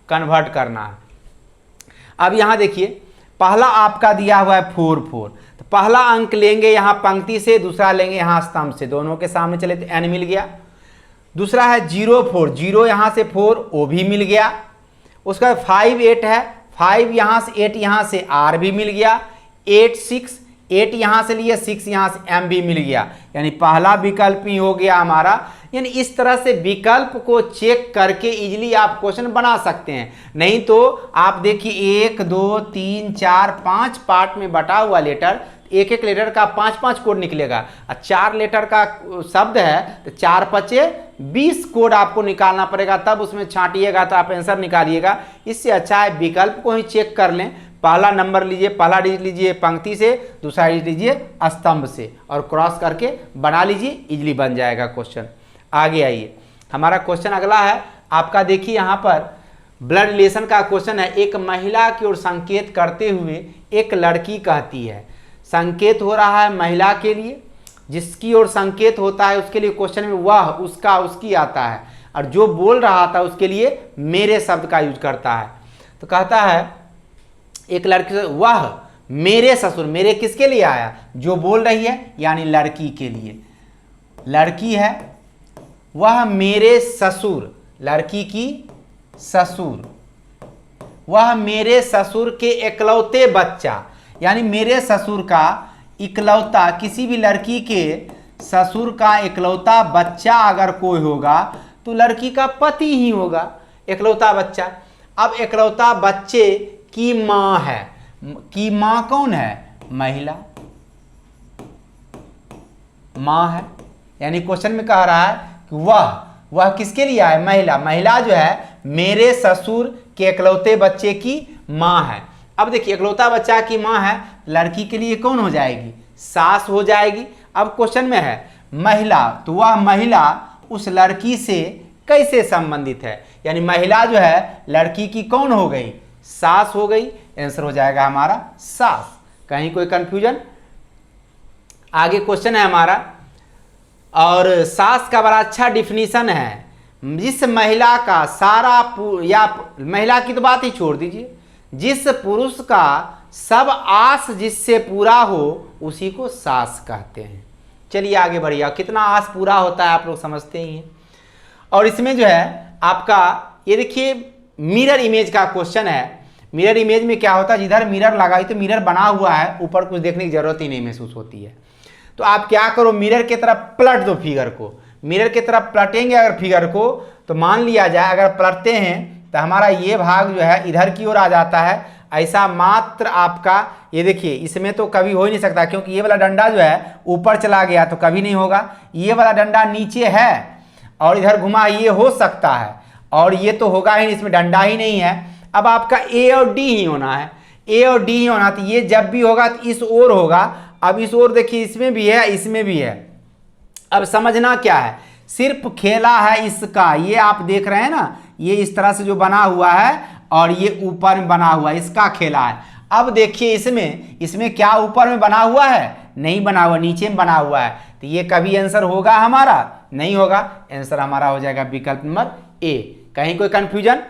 कन्वर्ट करना है। अब यहाँ देखिए पहला आपका दिया हुआ है 4 4, तो पहला अंक लेंगे यहाँ पंक्ति से, दूसरा लेंगे यहाँ स्तंभ से, दोनों के सामने चले तो n मिल गया। दूसरा है 0 4, 0 यहाँ से 4 ओ भी मिल गया। उसका 5 8 है, 5 यहाँ से 8 यहाँ से r भी मिल गया। 8 6, 8 यहाँ से लिए 6 यहाँ से m भी मिल गया, यानी पहला विकल्प ही हो गया हमारा। यानी इस तरह से विकल्प को चेक करके इजीली आप क्वेश्चन बना सकते हैं। नहीं तो आप देखिए 1 2 3 4 5 पार्ट में बटा हुआ लेटर, एक एक लेटर का 5 5 कोड निकलेगा। 4 लेटर का शब्द है तो 4 5 20 कोड आपको निकालना पड़ेगा, तब उसमें छांटिएगा तो आप आंसर निकालिएगा। इससे अच्छा है विकल्प को ही चेक कर लें। पहला नंबर लीजिए, पहला डिजिट लीजिए पंक्ति से, दूसरा डिजिट लीजिए स्तंभ से और क्रॉस करके बना लीजिए, इजीली बन जाएगा क्वेश्चन। आगे आइए हमारा क्वेश्चन अगला है आपका, देखिए यहाँ पर ब्लड रिलेशन का क्वेश्चन है। एक महिला की ओर संकेत करते हुए एक लड़की कहती है, संकेत हो रहा है महिला के लिए, जिसकी ओर संकेत होता है उसके लिए क्वेश्चन में वह, उसका, उसकी आता है, और जो बोल रहा था उसके लिए मेरे शब्द का यूज करता है। तो कहता है एक लड़की से, वह मेरे ससुर, मेरे किसके लिए आया, जो बोल रही है यानी लड़की के लिए, लड़की है, वह मेरे ससुर, लड़की की ससुर, वह मेरे ससुर के इकलौते बच्चा, यानी मेरे ससुर का इकलौता, किसी भी लड़की के ससुर का इकलौता बच्चा अगर कोई होगा तो लड़की का पति ही होगा, इकलौता बच्चा। अब इकलौता बच्चे की माँ है, की माँ कौन है? महिला, माँ है। यानी क्वेश्चन में कह रहा है कि वह किसके लिए है? महिला। महिला जो है मेरे ससुर के इकलौते बच्चे की माँ है। अब देखिए इकलौता बच्चा की माँ है, लड़की के लिए कौन हो जाएगी? सास हो जाएगी। अब क्वेश्चन में है महिला, तो वह महिला उस लड़की से कैसे संबंधित है? यानी महिला जो है लड़की की कौन हो गई? सास हो गई। आंसर हो जाएगा हमारा सास। कहीं कोई कंफ्यूजन? आगे क्वेश्चन है हमारा, और सास का बड़ा अच्छा डिफिनीशन है, जिस महिला का सारा या महिला की तो बात ही छोड़ दीजिए, जिस पुरुष का सब आस जिससे पूरा हो उसी को सास कहते हैं। चलिए आगे बढ़िए। कितना आस पूरा होता है आप लोग समझते ही हैं। और इसमें जो है आपका ये देखिए मिरर इमेज का क्वेश्चन है। मिरर इमेज में क्या होता है, जिधर मिरर लगाई तो मिरर बना हुआ है, ऊपर कुछ देखने की जरूरत ही नहीं महसूस होती है। तो आप क्या करो, मिरर की तरफ पलट दो फिगर को। मिरर की तरफ पलटेंगे अगर फिगर को, तो मान लिया जाए अगर पलटते हैं तो हमारा ये भाग जो है इधर की ओर आ जाता है। ऐसा मात्र आपका ये देखिए, इसमें तो कभी हो ही नहीं सकता, क्योंकि ये वाला डंडा जो है ऊपर चला गया तो कभी नहीं होगा। ये वाला डंडा नीचे है और इधर घुमा, ये हो सकता है, और ये तो होगा ही नहीं, इसमें डंडा ही नहीं है। अब आपका ए और डी ही होना है, ए और डी ही होना। तो ये जब भी होगा तो इस ओर होगा। अब इस ओर देखिए, इसमें भी है, इसमें भी है। अब समझना क्या है, सिर्फ खेला है इसका, ये आप देख रहे हैं ना, ये इस तरह से जो बना हुआ है और ये ऊपर में बना हुआ है, इसका खेला है। अब देखिए इसमें क्या ऊपर में बना हुआ है? नहीं बना हुआ, नीचे में बना हुआ है। तो ये कभी आंसर होगा हमारा? नहीं होगा। आंसर हमारा हो जाएगा विकल्प नंबर ए। कहीं कोई कंफ्यूजन?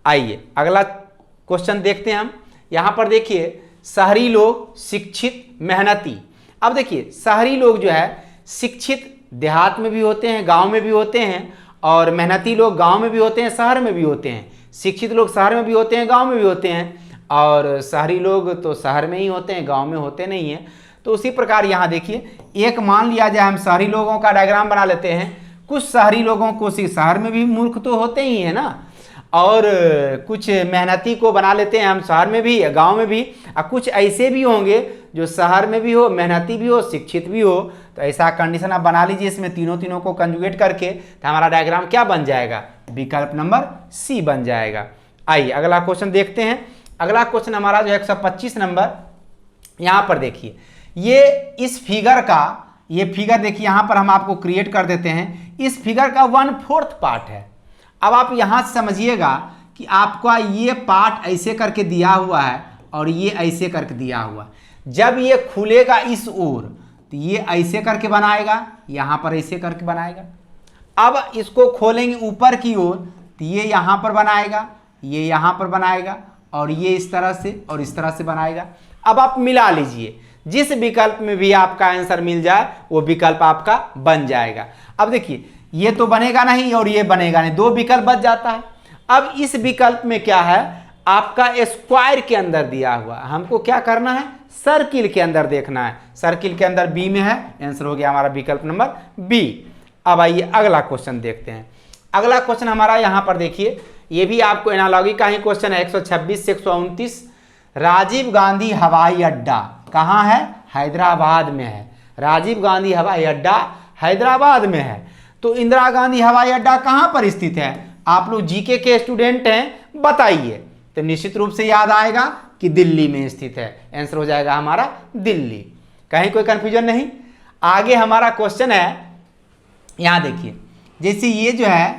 आइए अगला क्वेश्चन देखते हैं हम। यहां पर देखिए शहरी लोग शिक्षित मेहनती। अब देखिए शहरी लोग जो है शिक्षित देहात में भी होते हैं, गांव में भी होते हैं, और मेहनती लोग गांव में भी होते हैं, शहर में भी होते हैं। शिक्षित लोग शहर में भी होते हैं, गांव में भी होते हैं, और शहरी लोग तो शहर में ही होते हैं, गांव में होते नहीं हैं। तो उसी प्रकार यहाँ देखिए, एक मान लिया जाए हम शहरी लोगों का डायग्राम बना लेते हैं। कुछ शहरी लोगों को शहर में भी मूर्ख तो होते ही है ना, और कुछ मेहनती को बना लेते हैं हम शहर में भी, गांव में भी, और कुछ ऐसे भी होंगे जो शहर में भी हो, मेहनती भी हो, शिक्षित भी हो। तो ऐसा कंडीशन आप बना लीजिए, इसमें तीनों को कंजुगेट करके, तो हमारा डायग्राम क्या बन जाएगा? विकल्प नंबर सी बन जाएगा। आइए अगला क्वेश्चन देखते हैं। अगला क्वेश्चन हमारा जो 125 नंबर, यहाँ पर देखिए ये इस फिगर का, ये फिगर देखिए यहाँ पर हम आपको क्रिएट कर देते हैं। इस फिगर का 1/4 पार्ट है। अब आप यहाँ से समझिएगा कि आपका ये पार्ट ऐसे करके दिया हुआ है और ये ऐसे करके दिया हुआ है। जब ये खुलेगा इस ओर तो ये ऐसे करके बनाएगा, यहाँ पर ऐसे करके बनाएगा। अब इसको खोलेंगे ऊपर की ओर तो ये यहाँ पर बनाएगा, ये यहाँ पर बनाएगा, और ये इस तरह से और इस तरह से बनाएगा। अब आप मिला लीजिए, जिस विकल्प में भी आपका आंसर मिल जाए वो विकल्प आपका बन जाएगा। अब देखिए ये तो बनेगा नहीं और ये बनेगा नहीं, दो विकल्प बच जाता है। अब इस विकल्प में क्या है, आपका स्क्वायर के अंदर दिया हुआ, हमको क्या करना है? सर्किल के अंदर देखना है। सर्किल के अंदर बी में है, आंसर हो गया हमारा विकल्प नंबर बी। अब आइए अगला क्वेश्चन देखते हैं। अगला क्वेश्चन हमारा यहाँ पर देखिए, ये भी आपको एनालॉजी का ही क्वेश्चन है। 126 से 129, राजीव गांधी हवाई अड्डा कहाँ है? हैदराबाद में है। राजीव गांधी हवाई अड्डा हैदराबाद में है। तो इंदिरा गांधी हवाई अड्डा कहाँ पर स्थित है? आप लोग जीके के स्टूडेंट हैं, बताइए। तो निश्चित रूप से याद आएगा कि दिल्ली में स्थित है। आंसर हो जाएगा हमारा दिल्ली। कहीं कोई कंफ्यूजन नहीं। आगे हमारा क्वेश्चन है, यहां देखिए, जैसे ये जो है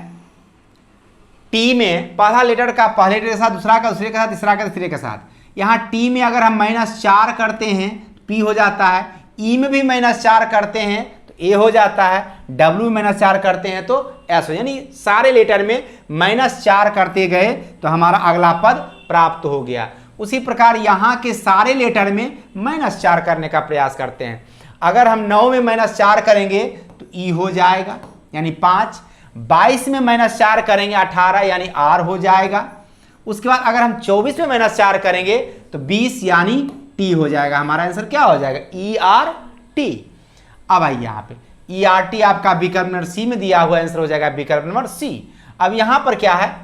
टी में पहला लेटर का पहले लेटर के साथ, दूसरा का दूसरे के साथ, तीसरा का तीसरे के साथ। यहाँ टी में अगर हम -4 करते हैं तो पी हो जाता है, ई में भी -4 करते हैं तो ए हो जाता है, डब्ल्यू में -4 करते हैं तो एस हो, यानी सारे लेटर में -4 करते गए तो हमारा अगला पद प्राप्त हो गया। उसी प्रकार यहाँ के सारे लेटर में -4 करने का प्रयास करते हैं। अगर हम 9 में -4 करेंगे तो ई हो जाएगा यानी 5, 22 में -4 करेंगे 18 यानी आर हो जाएगा। उसके बाद अगर हम 24 में -4 करेंगे तो 20 यानी टी हो जाएगा। हमारा आंसर क्या हो जाएगा? E R T. अब आइए यहाँ पे ERT आपका विकल्प नंबर सी में दिया हुआ, आंसर हो जाएगा विकल्प नंबर सी। अब यहां पर क्या है,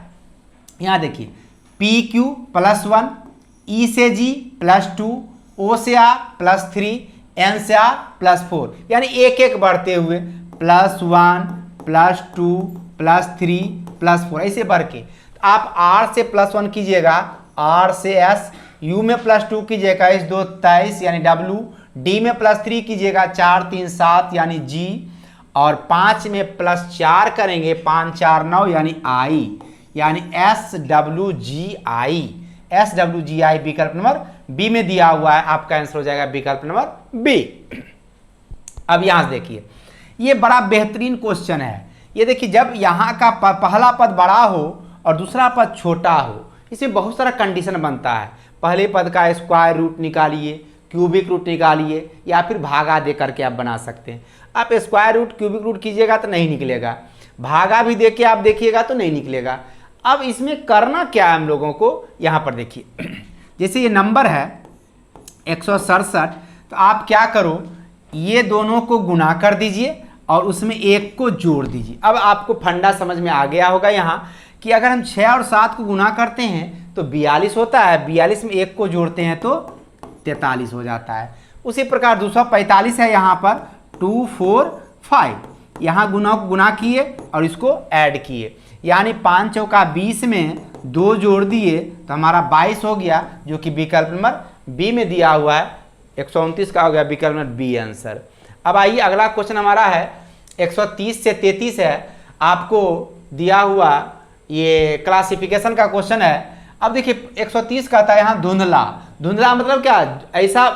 यहां देखिए PQ +1, E से G +2, O से R +3, N से R +4, यानी एक एक बढ़ते हुए +1 +2 +3 +4 ऐसे बढ़ के। तो आप R से +1 कीजिएगा, R से S, U में +2 कीजिएगा, S 2 23 यानी W, D में +3 कीजिएगा, 4 3 7 यानी G, और 5 में +4 करेंगे, 5 4 9 यानी I, यानी SWGI। SWGI विकल्प नंबर बी में दिया हुआ है, आपका आंसर हो जाएगा विकल्प नंबर बी। अब यहां से देखिए, ये बड़ा बेहतरीन क्वेश्चन है। ये देखिए, जब यहाँ का पहला पद बड़ा हो और दूसरा पद छोटा हो, इसमें बहुत सारा कंडीशन बनता है। पहले पद का स्क्वायर रूट निकालिए, क्यूबिक रूट निकालिए, या फिर भागा दे करके आप बना सकते हैं। आप स्क्वायर रूट क्यूबिक रूट कीजिएगा तो नहीं निकलेगा, भागा भी देके आप देखिएगा तो नहीं निकलेगा। अब इसमें करना क्या है हम लोगों को, यहाँ पर देखिए, जैसे ये नंबर है 167, तो आप क्या करो, ये दोनों को गुना कर दीजिए और उसमें एक को जोड़ दीजिए। अब आपको फंडा समझ में आ गया होगा यहाँ कि अगर हम 6 और 7 को गुना करते हैं तो 42 होता है, 42 में एक को जोड़ते हैं तो 43 हो जाता है। उसी प्रकार 245 है, यहाँ पर 2 4 5, यहाँ गुना किए और इसको ऐड किए, यानी 5 चौका 20 में 2 जोड़ दिए तो हमारा 22 हो गया, जो कि विकल्प नंबर बी में दिया हुआ है। 129 का हो गया विकल्प नंबर बी आंसर। अब आइए अगला क्वेश्चन हमारा है 130 से 33 है, आपको दिया हुआ ये क्लासिफिकेशन का क्वेश्चन है। अब देखिए 130 कहता है यहाँ धुंधला। धुंधला मतलब क्या, ऐसा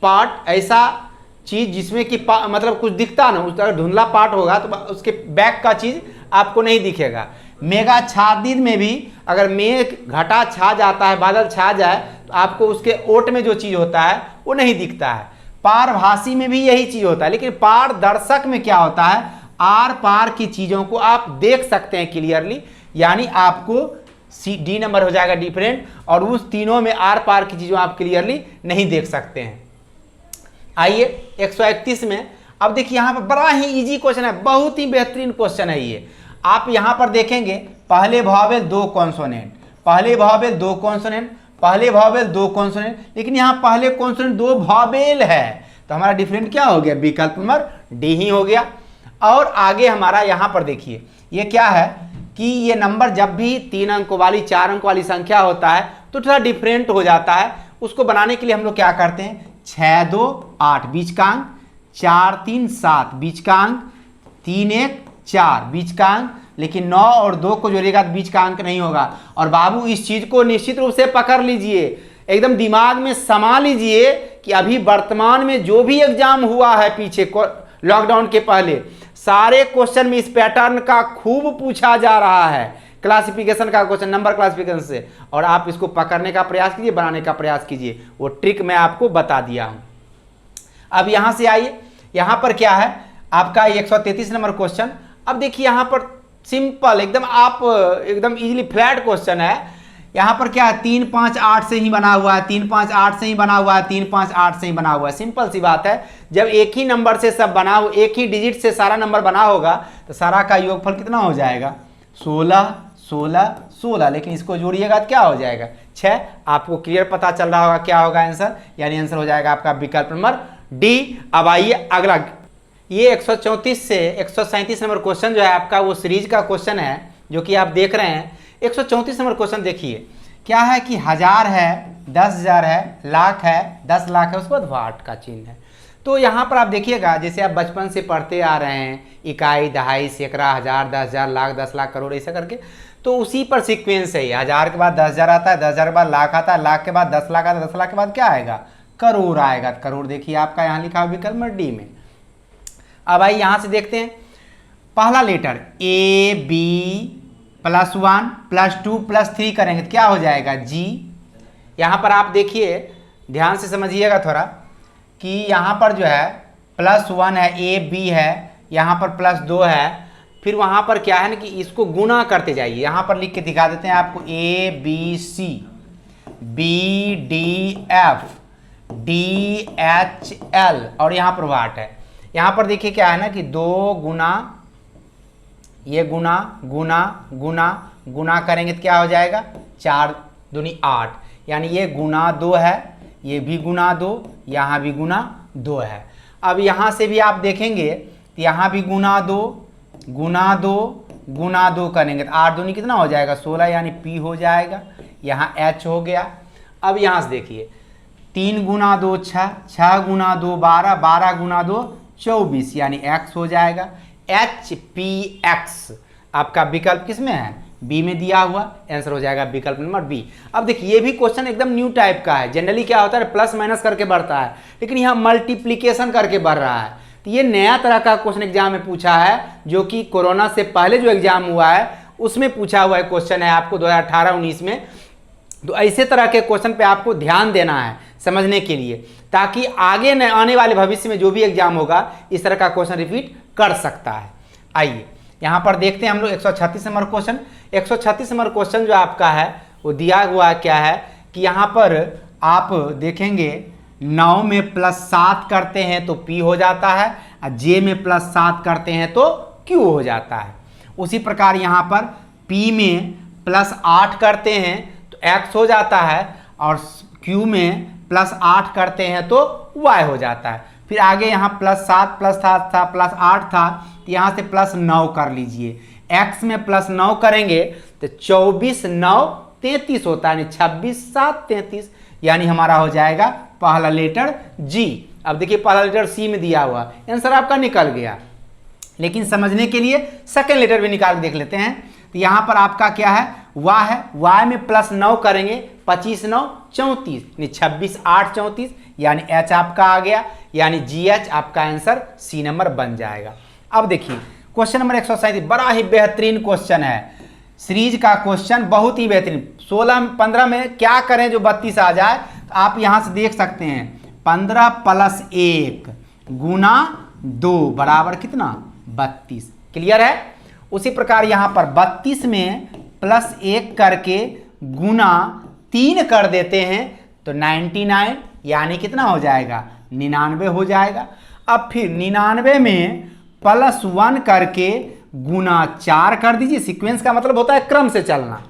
पार्ट, ऐसा चीज जिसमें कि मतलब कुछ दिखता ना, उसका अगर धुंधला पार्ट होगा तो उसके बैक का चीज आपको नहीं दिखेगा। मेघाच्छादित में भी अगर मेघ घटा छा जाता है, बादल छा जाए, तो आपको उसके ओट में जो चीज होता है वो नहीं दिखता है। पारभासी में भी यही चीज होता है, लेकिन पारदर्शक में क्या होता है, आर पार की चीजों को आप देख सकते हैं क्लियरली, यानी आपको डी नंबर हो जाएगा डिफरेंट, और उस तीनों में आर पार की चीजों आप क्लियरली नहीं देख सकते हैं। आइए 131 में, अब देखिए यहाँ पर बड़ा ही इजी क्वेश्चन है, बहुत ही बेहतरीन क्वेश्चन है ये। आप यहाँ पर देखेंगे पहले भावेल 2 कॉन्सोनेंट, पहले भावेल 2 कॉन्सोनेंट, पहले भावेल 2 कॉन्सोनेंट, लेकिन यहाँ पहले कॉन्सोनेंट 2 भावेल है, तो हमारा डिफरेंट क्या हो गया, विकल्प नंबर डी ही हो गया। और आगे हमारा यहाँ पर देखिए, ये क्या है कि ये नंबर जब भी 3 अंक वाली 4 अंक वाली संख्या होता है तो थोड़ा डिफरेंट हो जाता है। उसको बनाने के लिए हम लोग क्या करते हैं, 6 2 8 बीच का अंक, 4 3 7 बीच का अंक, 3 1 4 बीच का अंक, लेकिन 9 और 2 को जोड़िएगा तो बीच का अंक नहीं होगा। और बाबू इस चीज को निश्चित रूप से पकड़ लीजिए, एकदम दिमाग में समा लीजिए कि अभी वर्तमान में जो भी एग्जाम हुआ है पीछे लॉकडाउन के पहले, सारे क्वेश्चन में इस पैटर्न का खूब पूछा जा रहा है, क्लासिफिकेशन का क्वेश्चन, नंबर क्लासिफिकेशन से। और आप इसको पकड़ने का प्रयास कीजिए, बनाने का प्रयास कीजिए, वो ट्रिक मैं आपको बता दिया हूं। अब यहां से आइए, यहां पर क्या है आपका 133 नंबर क्वेश्चन। अब देखिए यहां पर सिंपल एकदम, आप एकदम इजीली फ्लैट क्वेश्चन है। यहां पर क्या है, 3 5 8 से ही बना हुआ है, 3 5 8 से ही बना हुआ है, 3 5 8 से ही बना हुआ है। सिंपल सी बात है, जब एक ही नंबर से सब बना हो, एक ही डिजिट से सारा नंबर बना होगा तो सारा का योगफल कितना हो जाएगा, 16 16 16, लेकिन इसको जोड़िएगा तो क्या हो जाएगा, 6। आपको क्लियर पता चल रहा होगा क्या होगा आंसर, यानी आंसर हो जाएगा आपका विकल्प नंबर डी। अब आइए अगला, ये 134 से 137 नंबर क्वेश्चन जो है आपका, वो सीरीज का क्वेश्चन है जो कि आप देख रहे हैं। 134 नंबर क्वेश्चन देखिए, क्या है कि 1000 है, 10,000 है, लाख है, 10 लाख है, उसके बाद वाट का चिन्ह है। तो यहाँ पर आप देखिएगा, जैसे आप बचपन से पढ़ते आ रहे हैं, इकाई, दहाई, सैकड़ा, 1000, 10,000, लाख, 10 लाख, करोड़, ऐसा करके, तो उसी पर सीक्वेंस है। 1000 के बाद 10,000 आता है, 10,000 के बाद लाख आता है, लाख के बाद 10 लाख आता है, 10 लाख के बाद क्या आएगा, करोड़ आएगा। करोड़ देखिए आपका यहाँ लिखा हुआ विकल्प नंबर डी में। अब आइए यहाँ से देखते हैं, पहला लेटर ए बी +1 +2 +3 करेंगे तो क्या हो जाएगा, जी। यहाँ पर आप देखिए, ध्यान से समझिएगा थोड़ा, कि यहाँ पर जो है +1 है, ए बी है, यहाँ पर +2 है, फिर वहाँ पर क्या है ना कि इसको गुना करते जाइए। यहाँ पर लिख के दिखा देते हैं आपको, A B C, B D F, D H L, और यहाँ पर वाट है। यहाँ पर देखिए क्या है ना कि 2 गुना ये गुना गुना गुना गुना करेंगे तो क्या हो जाएगा 4 दूनी 8, यानी ये गुना 2 है, ये भी गुना 2, यहाँ भी गुना 2 है। अब यहाँ से भी आप देखेंगे तो यहाँ भी गुना 2 गुना 2 गुना 2 करेंगे तो 8 दूनी कितना हो जाएगा 16, यानी P हो जाएगा, यहाँ H हो गया। अब यहाँ से देखिए 3 गुना 2 6, 6 गुना 2 12, 12 गुना 2 24, यानी X हो जाएगा। HPX आपका विकल्प किस में है, बी में दिया हुआ, आंसर हो जाएगा विकल्प नंबर बी। अब देखिए ये भी क्वेश्चन एकदम न्यू टाइप का है। जनरली क्या होता है प्लस माइनस करके बढ़ता है, लेकिन यहाँ मल्टीप्लीकेशन करके बढ़ रहा है। तो ये नया तरह का क्वेश्चन एग्जाम में पूछा है, जो कि कोरोना से पहले जो एग्जाम हुआ है उसमें पूछा हुआ है क्वेश्चन है आपको 2018-19 में। तो ऐसे तरह के क्वेश्चन पे आपको ध्यान देना है समझने के लिए, ताकि आगे आने वाले भविष्य में जो भी एग्जाम होगा इस तरह का क्वेश्चन रिपीट कर सकता है। आइए यहाँ पर देखते हैं हम लोग 136 नंबर क्वेश्चन। 136 नंबर क्वेश्चन जो आपका है वो दिया हुआ क्या है कि यहाँ पर आप देखेंगे 9 में +7 करते हैं तो P हो जाता है, और J में +7 करते हैं तो Q हो जाता है। उसी प्रकार यहाँ पर P में +8 करते हैं तो X हो जाता है, और Q में +8 करते हैं तो Y हो जाता है। फिर आगे यहाँ +7 +7 था, +8 था, तो यहाँ से +9 कर लीजिए। X में +9 करेंगे तो 24 9 33 होता है, यानी 26 7 33, यानी हमारा हो जाएगा पहला लेटर G। अब देखिए पहला लेटर C में दिया हुआ, आंसर आपका निकल गया। लेकिन समझने के लिए सेकंड लेटर भी निकाल के देख लेते हैं। तो यहाँ पर आपका क्या है Y है, Y में +9 करेंगे 25 9 34, यानी 26 8 34, यानी H आपका आ गया, यानी GH आपका आंसर C नंबर बन जाएगा। अब देखिए क्वेश्चन नंबर 137 बड़ा ही बेहतरीन क्वेश्चन है, सीरीज का क्वेश्चन बहुत ही बेहतरीन। 16 15 में क्या करें जो 32 आ जाए, तो आप यहाँ से देख सकते हैं 15 + 1 गुना 2 बराबर कितना 32। क्लियर है। उसी प्रकार यहाँ पर 32 में +1 करके गुना 3 कर देते हैं तो 99, यानी कितना हो जाएगा 99 हो जाएगा। अब फिर 99 में +1 करके गुना 4 कर दीजिए। सीक्वेंस का मतलब होता है क्रम से चलना।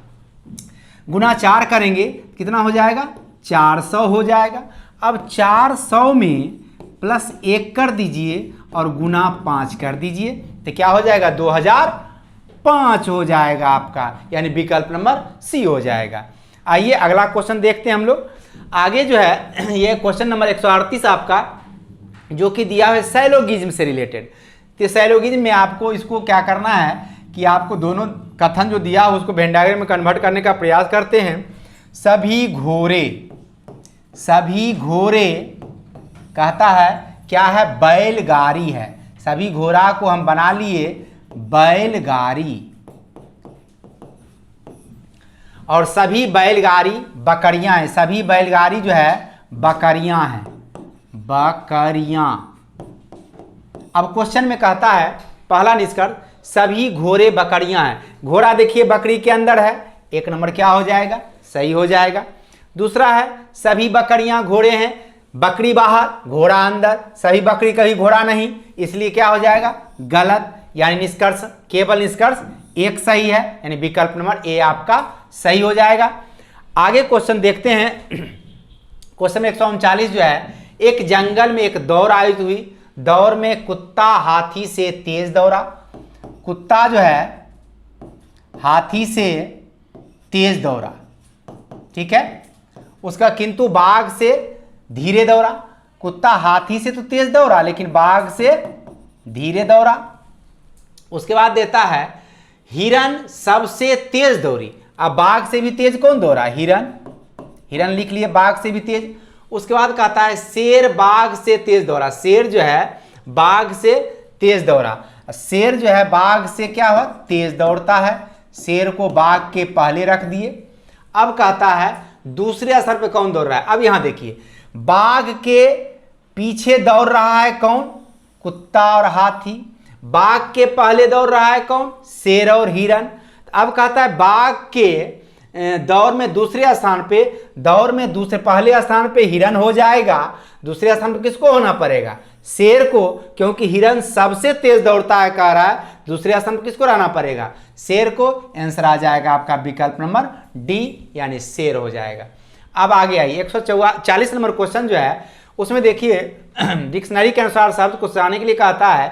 गुना 4 करेंगे कितना हो जाएगा 400 हो जाएगा। अब 400 में +1 कर दीजिए और गुना 5 कर दीजिए तो क्या हो जाएगा 2005 हो जाएगा आपका, यानी विकल्प नंबर सी हो जाएगा। आइए अगला क्वेश्चन देखते हैं हम लोग। आगे जो है ये क्वेश्चन नंबर 138 आपका, जो कि दिया है सैलोगिज्म से रिलेटेड। तो सैलोगिज्म में आपको इसको क्या करना है कि आपको दोनों कथन जो दिया है उसको वेन डायग्राम में कन्वर्ट करने का प्रयास करते हैं। सभी घोड़े कहता है क्या है बैलगाड़ी है। सभी घोड़ा को हम बना लिए बैलगाड़ी, और सभी बैलगाड़ी बकरियां हैं। सभी बैलगाड़ी जो है बकरियां हैं, बकरियां। अब क्वेश्चन में कहता है पहला निष्कर्ष सभी घोड़े बकरियां हैं। घोड़ा देखिए बकरी के अंदर है, 1 नंबर क्या हो जाएगा सही हो जाएगा। दूसरा है सभी बकरियां घोड़े हैं, बकरी बाहर घोड़ा अंदर, सभी बकरी कभी घोड़ा नहीं, इसलिए क्या हो जाएगा गलत, यानी निष्कर्ष केवल निष्कर्ष 1 सही है, यानी विकल्प नंबर ए आपका सही हो जाएगा। आगे क्वेश्चन देखते हैं। क्वेश्चन में 139 जो है, एक जंगल में एक दौड़ आयोजित हुई। दौड़ में कुत्ता हाथी से तेज दौड़ा। कुत्ता जो है हाथी से तेज दौड़ा, ठीक है। उसका किंतु बाघ से धीरे दौड़ा। कुत्ता हाथी से तो तेज दौड़ा लेकिन बाघ से धीरे दौड़ा। उसके बाद देता है हिरन सबसे तेज दौड़ी। अब बाघ से भी तेज कौन दौड़ा हिरन, हिरन लिख लिए बाघ से भी तेज। उसके बाद कहता है शेर बाघ से तेज दौड़ा। शेर जो है बाघ से तेज दौड़ा। शेर जो है बाघ से क्या हुआ तेज दौड़ता है, शेर को बाघ के पहले रख दिए। अब कहता है दूसरे स्तर पे कौन दौड़ रहा है। अब यहां देखिए बाघ के पीछे दौड़ रहा है कौन कुत्ता और हाथी, बाघ के पहले दौड़ रहा है कौन शेर और हिरन। अब कहता है बाघ के दौर में दूसरे स्थान पे, दौर में दूसरे पहले स्थान पे हिरन हो जाएगा, दूसरे स्थान पे किसको होना पड़ेगा? शेर को, क्योंकि हिरन सबसे तेज दौड़ता है कह रहा है, दूसरे स्थान पे किसको रहना पड़ेगा? शेर को। आंसर आ जाएगा आपका विकल्प नंबर डी, यानी शेर हो जाएगा। अब आगे आइए 140 नंबर क्वेश्चन जो है उसमें देखिए डिक्शनरी के अनुसार शब्द को सजाने के लिए कहता है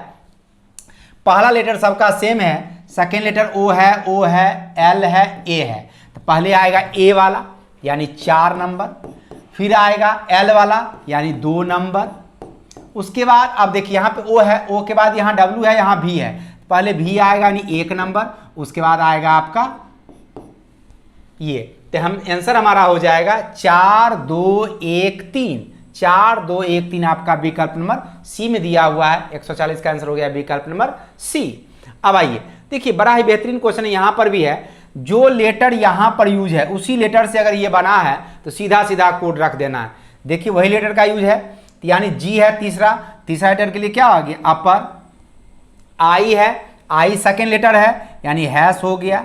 पहला लेटर सबका सेम है, सेकेंड लेटर ओ है, एल है, ए है। तो पहले आएगा ए वाला यानी 4 नंबर, फिर आएगा एल वाला यानी 2 नंबर। उसके बाद अब देखिए यहाँ पे ओ है, ओ के बाद यहाँ डब्ल्यू है, यहाँ भी है। पहले भी आएगा यानी 1 नंबर, उसके बाद आएगा आपका ये। तो हम आंसर हमारा हो जाएगा 4 2 1 3, 4 2 1 3 आपका विकल्प नंबर सी में दिया हुआ है। 140 का आंसर हो गया विकल्प नंबर सी। अब आइए देखिए बड़ा ही बेहतरीन क्वेश्चन यहाँ पर भी है, जो लेटर यहाँ पर यूज है उसी लेटर से अगर ये बना है तो सीधा सीधा कोड रख देना है। देखिए वही लेटर का यूज है, यानी जी है तीसरा लेटर के लिए क्या आ गया? अपर। आई है, आई सेकेंड लेटर है यानी हैश हो गया।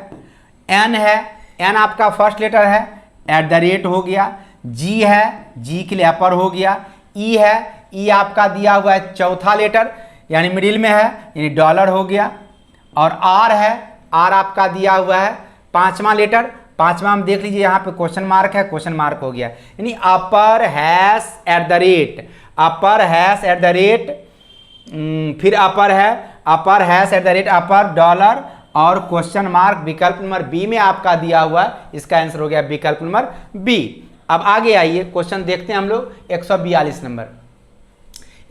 एन है, एन आपका फर्स्ट लेटर है, @ हो गया। जी है, जी के लिए अपर हो गया। ई है, ई आपका दिया हुआ है चौथा लेटर यानी मिडिल में है यानी डॉलर हो गया। और आर है, आर आपका दिया हुआ है 5वां लेटर, 5वां हम देख लीजिए यहाँ पे क्वेश्चन मार्क है, क्वेश्चन मार्क हो गया यानी अपर हैश @ अपर हैश @ फिर अपर है, अपर हैश @ अपर डॉलर और क्वेश्चन मार्क विकल्प नंबर बी में आपका दिया हुआ है। इसका आंसर हो गया विकल्प नंबर बी। अब आगे आइए क्वेश्चन देखते हैं हम लोग 142 नंबर।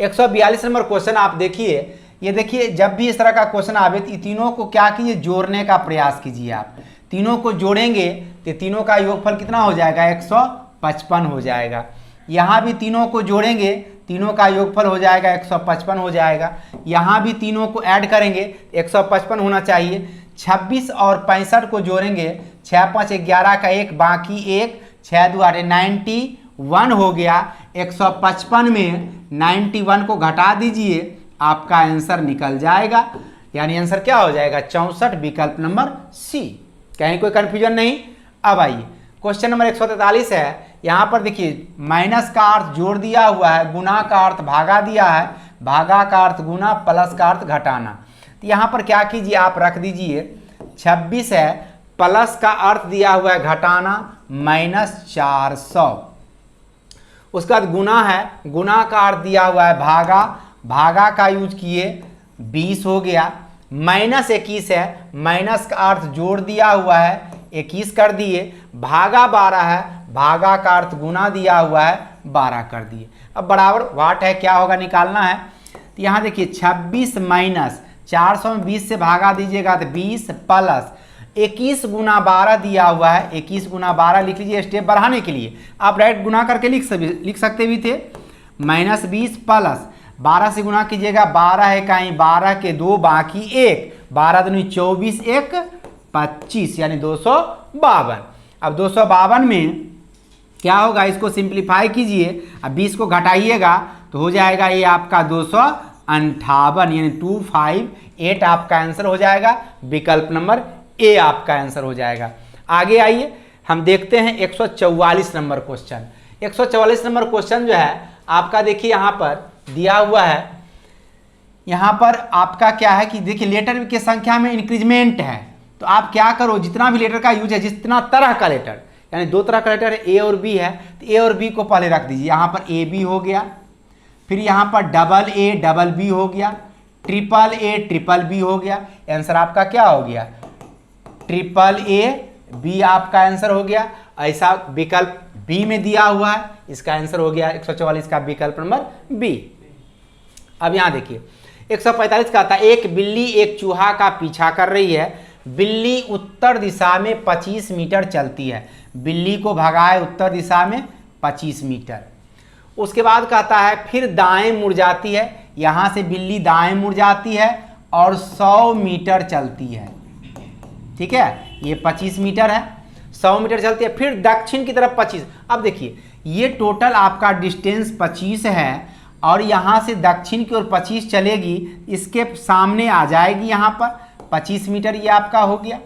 142 नंबर क्वेश्चन आप देखिए, ये देखिए जब भी इस तरह का क्वेश्चन आवे तो तीनों को क्या कीजिए? जोड़ने का प्रयास कीजिए। आप तीनों को जोड़ेंगे तो तीनों का योगफल कितना हो जाएगा? 155 हो जाएगा। यहाँ भी तीनों को जोड़ेंगे, तीनों का योगफल हो जाएगा 155 हो जाएगा। यहाँ भी तीनों को ऐड करेंगे 155 होना चाहिए। 26 और 65 को जोड़ेंगे, 6 5 11 का 1 बाकी 1, 6 2 8 91 हो गया। 155 में 91 को घटा दीजिए, आपका आंसर निकल जाएगा। यानी आंसर क्या हो जाएगा? 64 विकल्प नंबर सी। कहीं कोई कंफ्यूजन नहीं। अब आइए क्वेश्चन नंबर 143 है। यहाँ पर देखिए माइनस का अर्थ जोड़ दिया हुआ है, गुना का अर्थ भागा दिया है, भागा का अर्थ गुना, प्लस का अर्थ घटाना। तो यहाँ पर क्या कीजिए? आप रख दीजिए 26 है, प्लस का अर्थ दिया हुआ है घटाना -400। उसके बाद गुना है, गुना का अर्थ दिया हुआ है भागा, भागा का यूज किए 20 हो गया। -21 है, माइनस का अर्थ जोड़ दिया हुआ है 21 कर दिए। भागा 12 है, भागा का अर्थ गुना दिया हुआ है 12 कर दिए। अब बराबर वाट है, क्या होगा निकालना है। तो यहाँ देखिए 26 माइनस 400 में 20 से भागा दीजिएगा तो 20 प्लस 21 गुना 12 दिया हुआ है। 21 गुना 12 लिख लीजिए स्टेप बढ़ाने के लिए। आप डायरेक्ट गुना करके लिख सकते भी थे। -20 प्लस 12 से गुना कीजिएगा, 12 है कहीं 12 के 2 बाकी 1, 12 दूनी 24 1 25 यानी 252। अब 252 में क्या होगा? इसको सिंप्लीफाई कीजिए, अब 20 को घटाइएगा तो हो जाएगा ये आपका 258 यानी 258 आपका आंसर हो जाएगा। विकल्प नंबर ए आपका आंसर हो जाएगा। आगे आइए हम देखते हैं 144 नंबर क्वेश्चन। 144 नंबर क्वेश्चन जो है आपका देखिए यहाँ पर दिया हुआ है। यहाँ पर आपका क्या है कि देखिए लेटर की संख्या में इंक्रीजमेंट है, तो आप क्या करो, जितना भी लेटर का यूज है, जितना तरह का लेटर, यानी 2 तरह का लेटर है ए और बी है, तो ए और बी को पहले रख दीजिए। यहाँ पर ए बी हो गया, फिर यहाँ पर डबल ए डबल बी हो गया, ट्रिपल ए ट्रिपल बी हो गया। आंसर आपका क्या हो गया? ट्रिपल ए बी आपका आंसर हो गया। ऐसा विकल्प बी में दिया हुआ है, इसका आंसर हो गया 144 का विकल्प नंबर बी। अब यहाँ देखिए 145 का था, एक बिल्ली एक चूहा का पीछा कर रही है। बिल्ली उत्तर दिशा में 25 मीटर चलती है। बिल्ली को भगाए उत्तर दिशा में 25 मीटर। उसके बाद कहता है फिर दाएं मुड़ जाती है। यहाँ से बिल्ली दाएं मुड़ जाती है और 100 मीटर चलती है। ठीक है, ये 25 मीटर है, 100 मीटर चलती है। फिर दक्षिण की तरफ 25। अब देखिए ये टोटल आपका डिस्टेंस 25 है और यहाँ से दक्षिण की ओर 25 चलेगी, इसके सामने आ जाएगी यहाँ पर 25 मीटर, ये आपका हो गया।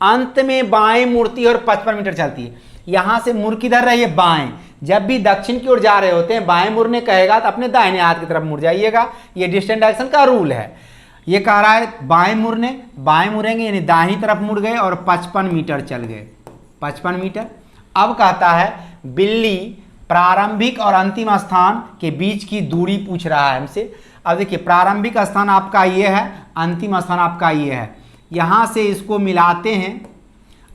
अंत में बाएं मुड़ती है और 55 मीटर चलती है। यहां से मुड़ किधर रही है? बाएं। जब भी दक्षिण की ओर जा रहे होते हैं बाएं मुड़ने कहेगा तो अपने दाहिने हाथ की तरफ मुड़ जाइएगा। ये डिस्टेंस डायरेक्शन का रूल है। ये कह रहा है बाएं मुड़ने, बाएं मुड़ेंगे यानी दाहिनी तरफ मुड़ गए और 55 मीटर चल गए, 55 मीटर। अब कहता है बिल्ली प्रारंभिक और अंतिम स्थान के बीच की दूरी पूछ रहा है हमसे। अब देखिए प्रारंभिक स्थान आपका ये है, अंतिम स्थान आपका ये है। यहाँ से इसको मिलाते हैं।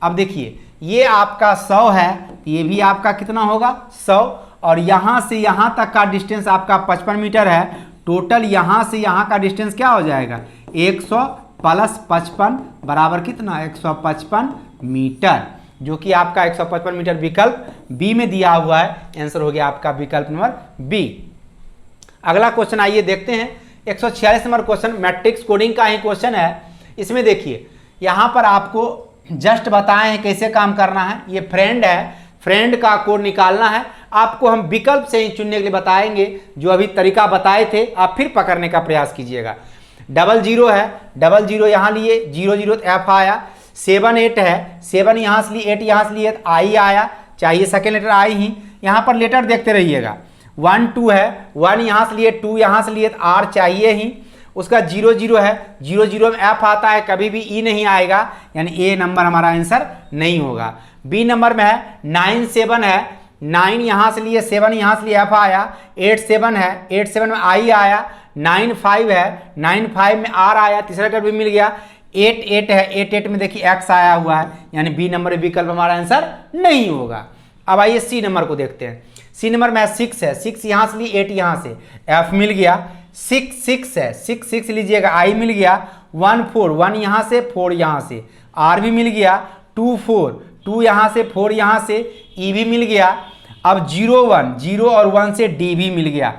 अब देखिए ये आपका 100 है, ये भी आपका कितना होगा? 100। और यहाँ से यहाँ तक का डिस्टेंस आपका 55 मीटर है। टोटल यहाँ से यहाँ का डिस्टेंस क्या हो जाएगा? 100 प्लस 55 बराबर कितना? 155 मीटर, जो कि आपका 155 मीटर विकल्प बी में दिया हुआ है। आंसर हो गया आपका विकल्प नंबर बी। अगला क्वेश्चन आइए देखते हैं। 146 नंबर क्वेश्चन मैट्रिक्स कोडिंग का ही क्वेश्चन है। इसमें देखिए यहाँ पर आपको जस्ट बताए हैं कैसे काम करना है। ये फ्रेंड है, फ्रेंड का कोड निकालना है। आपको हम विकल्प से ही चुनने के लिए बताएंगे, जो अभी तरीका बताए थे आप फिर पकड़ने का प्रयास कीजिएगा। 00 है, 00 यहाँ लिए, 00 एफ आया। 7 8 है, 7 यहाँ से लिए, 8 यहाँ से लिए, आई आया, चाहिए सेकेंड लेटर आई ही। यहाँ पर लेटर देखते रहिएगा। 1 2 है, 1 यहाँ से लिए, 2 यहाँ से लिए, आर चाहिए ही। उसका 00 है, 00 में एफ आता है, कभी भी ई नहीं आएगा, यानी ए नंबर हमारा आंसर नहीं होगा। बी नंबर में है 9 7 है, 9 यहाँ से लिए, 7 यहाँ से लिए, एफ आया। 8 7 है, 8 7 में आई आया। 9 5 है, 9 5 में आर आया, तीसरा लेटर भी मिल गया। 8 8 है, 8 8 में देखिए एक्स आया हुआ है, यानी बी नंबर विकल्प हमारा आंसर नहीं होगा। अब आइए सी नंबर को देखते हैं। सी नंबर में 6 है, 6 यहाँ से लिए, 8 यहाँ से, एफ मिल गया। 6 6 है, 6 6 लीजिएगा, आई मिल गया। 1 4, 1 यहाँ से, 4 यहाँ से, आर भी मिल गया। 2 4, 2 यहाँ से, 4 यहाँ से, ई भी मिल गया। अब 0 1, 0 और 1 से डी भी मिल गया।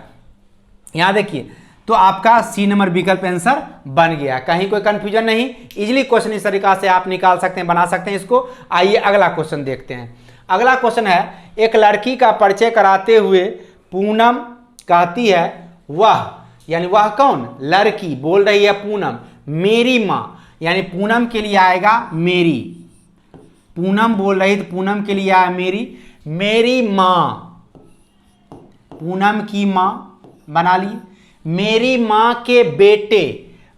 यहाँ देखिए तो आपका सी नंबर विकल्प आंसर बन गया। कहीं कोई कंफ्यूजन नहीं, इजीली क्वेश्चन इस तरीका से आप निकाल सकते हैं, बना सकते हैं इसको। आइए अगला क्वेश्चन देखते हैं। अगला क्वेश्चन है, एक लड़की का परिचय कराते हुए पूनम कहती है वह, यानी वह कौन? लड़की बोल रही है पूनम, मेरी माँ, यानी पूनम के लिए आएगा मेरी। पूनम बोल रही तो पूनम के लिए आया मेरी, मेरी माँ, पूनम की माँ बना ली। मेरी माँ के बेटे,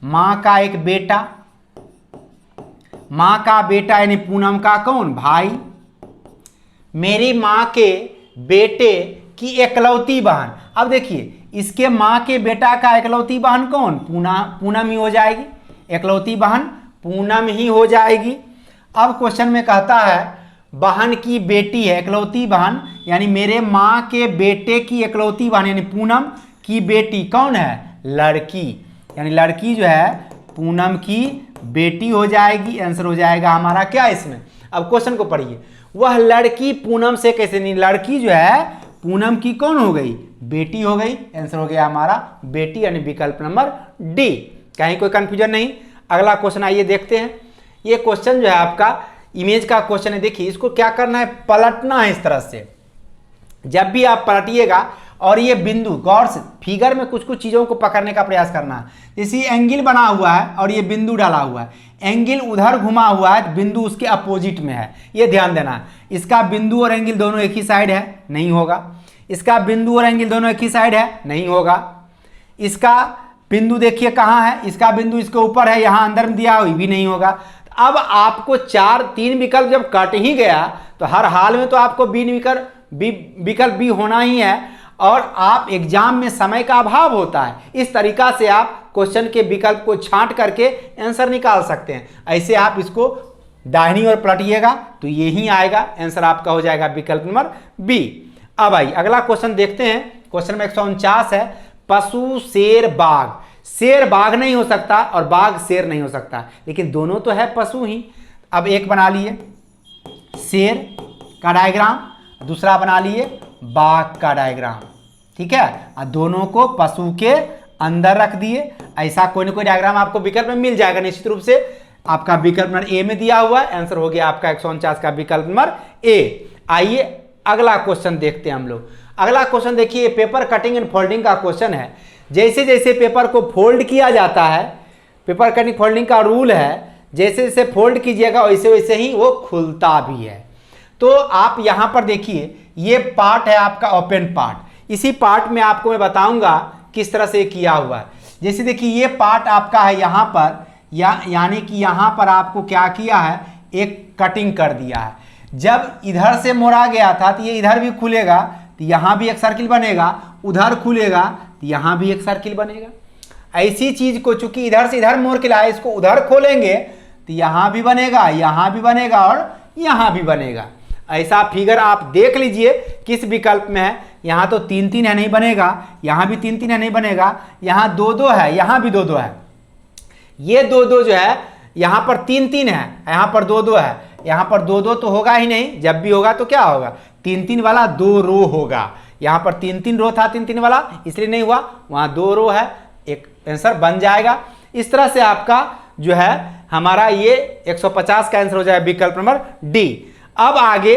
माँ का एक बेटा, माँ का बेटा यानी पूनम का कौन? भाई। मेरी माँ के बेटे की एकलौती बहन। अब देखिए इसके माँ के बेटा का एकलौती बहन कौन? पूनम ही हो जाएगी, एकलौती बहन पूनम ही हो जाएगी। अब क्वेश्चन में कहता है बहन की बेटी है, एकलौती बहन, यानी मेरे माँ के बेटे की एकलौती बहन यानी पूनम की बेटी कौन है? लड़की, यानी लड़की जो है पूनम की बेटी हो जाएगी। आंसर हो जाएगा हमारा क्या इसमें? अब क्वेश्चन को पढ़िए। वह लड़की पूनम से कैसे, नहीं लड़की जो है पूनम की कौन हो गई? बेटी हो गई। आंसर हो गया हमारा बेटी, यानी विकल्प नंबर डी। कहीं कोई कंफ्यूजन नहीं। अगला क्वेश्चन आइए देखते हैं। ये क्वेश्चन जो है आपका इमेज का क्वेश्चन है। देखिए इसको क्या करना है? पलटना है इस तरह से। जब भी आप पलटिएगा और ये बिंदु, गौर से फिगर में कुछ कुछ चीज़ों को पकड़ने का प्रयास करना है। जैसे एंगल बना हुआ है और ये बिंदु डाला हुआ है, एंगल उधर घुमा हुआ है, बिंदु उसके अपोजिट में है, ये ध्यान देना है। इसका बिंदु और एंगल दोनों एक ही साइड है, नहीं होगा। इसका बिंदु और एंगल दोनों एक ही साइड है, नहीं होगा। इसका बिंदु देखिए कहाँ है, इसका बिंदु इसके ऊपर है, यहाँ अंदर में दिया हुई भी नहीं होगा। अब आपको 3 विकल्प जब कट ही गया तो हर हाल में तो आपको विकल्प बी होना ही है। और आप एग्जाम में समय का अभाव होता है, इस तरीका से आप क्वेश्चन के विकल्प को छांट करके आंसर निकाल सकते हैं। ऐसे आप इसको दाहिनी ओर पलटिएगा तो यही आएगा, आंसर आपका हो जाएगा विकल्प नंबर बी। अब आइए अगला क्वेश्चन देखते हैं। क्वेश्चन में 149 है, पशु शेर बाघ। शेर बाघ नहीं हो सकता और बाघ शेर नहीं हो सकता, लेकिन दोनों तो है पशु ही। अब एक बना लिए शेर का डायग्राम, दूसरा बना लिए बाघ का डायग्राम, ठीक है। और दोनों को पशु के अंदर रख दिए। ऐसा कोई ना कोई डायग्राम आपको विकल्प में मिल जाएगा निश्चित रूप से। आपका विकल्प नंबर ए में दिया हुआ है, आंसर हो गया आपका 149 का विकल्प नंबर ए। आइए अगला क्वेश्चन देखते हैं हम लोग। अगला क्वेश्चन देखिए, पेपर कटिंग एंड फोल्डिंग का क्वेश्चन है। जैसे जैसे पेपर को फोल्ड किया जाता है, पेपर कटिंग फोल्डिंग का रूल है, जैसे जैसे फोल्ड कीजिएगा वैसे वैसे ही वो खुलता भी है। तो आप यहाँ पर देखिए, ये पार्ट है आपका ओपन पार्ट। इसी पार्ट में आपको मैं बताऊंगा किस तरह से किया हुआ है। जैसे देखिए, ये पार्ट आपका है यहाँ पर, यानी कि यहाँ पर आपको क्या किया है, एक कटिंग कर दिया है। जब इधर से मोड़ा गया था तो ये इधर भी खुलेगा तो यहाँ भी एक सर्किल बनेगा, उधर खुलेगा तो यहाँ भी एक सर्किल बनेगा। ऐसी चीज को चूंकि इधर से इधर मोड़ के लाए, इसको उधर खोलेंगे तो यहाँ भी बनेगा, यहाँ भी बनेगा और यहाँ भी बनेगा। ऐसा फिगर आप देख लीजिए किस विकल्प में है। यहाँ तो 3-3 है, नहीं बनेगा। यहाँ भी 3-3 है, नहीं बनेगा। यहाँ 2-2 है, यहाँ भी 2-2 है। ये 2-2 जो है, यहाँ पर 3-3 है, यहाँ पर 2-2 है। यहाँ पर 2-2 तो होगा ही नहीं, जब भी होगा तो क्या होगा, 3-3 वाला 2 रो होगा। यहाँ पर 3-3 रो था 3-3 वाला, इसलिए नहीं हुआ, वहाँ 2 रो है, एक आंसर बन जाएगा। इस तरह से आपका जो है हमारा ये 150 का आंसर हो जाए विकल्प नंबर डी। अब आगे,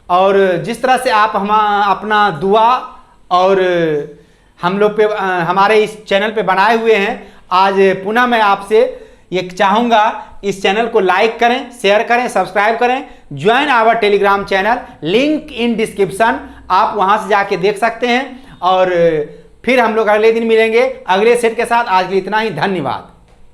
और जिस तरह से आप हम अपना दुआ और हम लोग पे हमारे इस चैनल पे बनाए हुए हैं, आज पुनः मैं आपसे ये चाहूँगा, इस चैनल को लाइक करें, शेयर करें, सब्सक्राइब करें, join our Telegram channel, link in description, आप वहाँ से जाके देख सकते हैं। और फिर हम लोग अगले दिन मिलेंगे अगले सेट के साथ। आज के लिए इतना ही, धन्यवाद।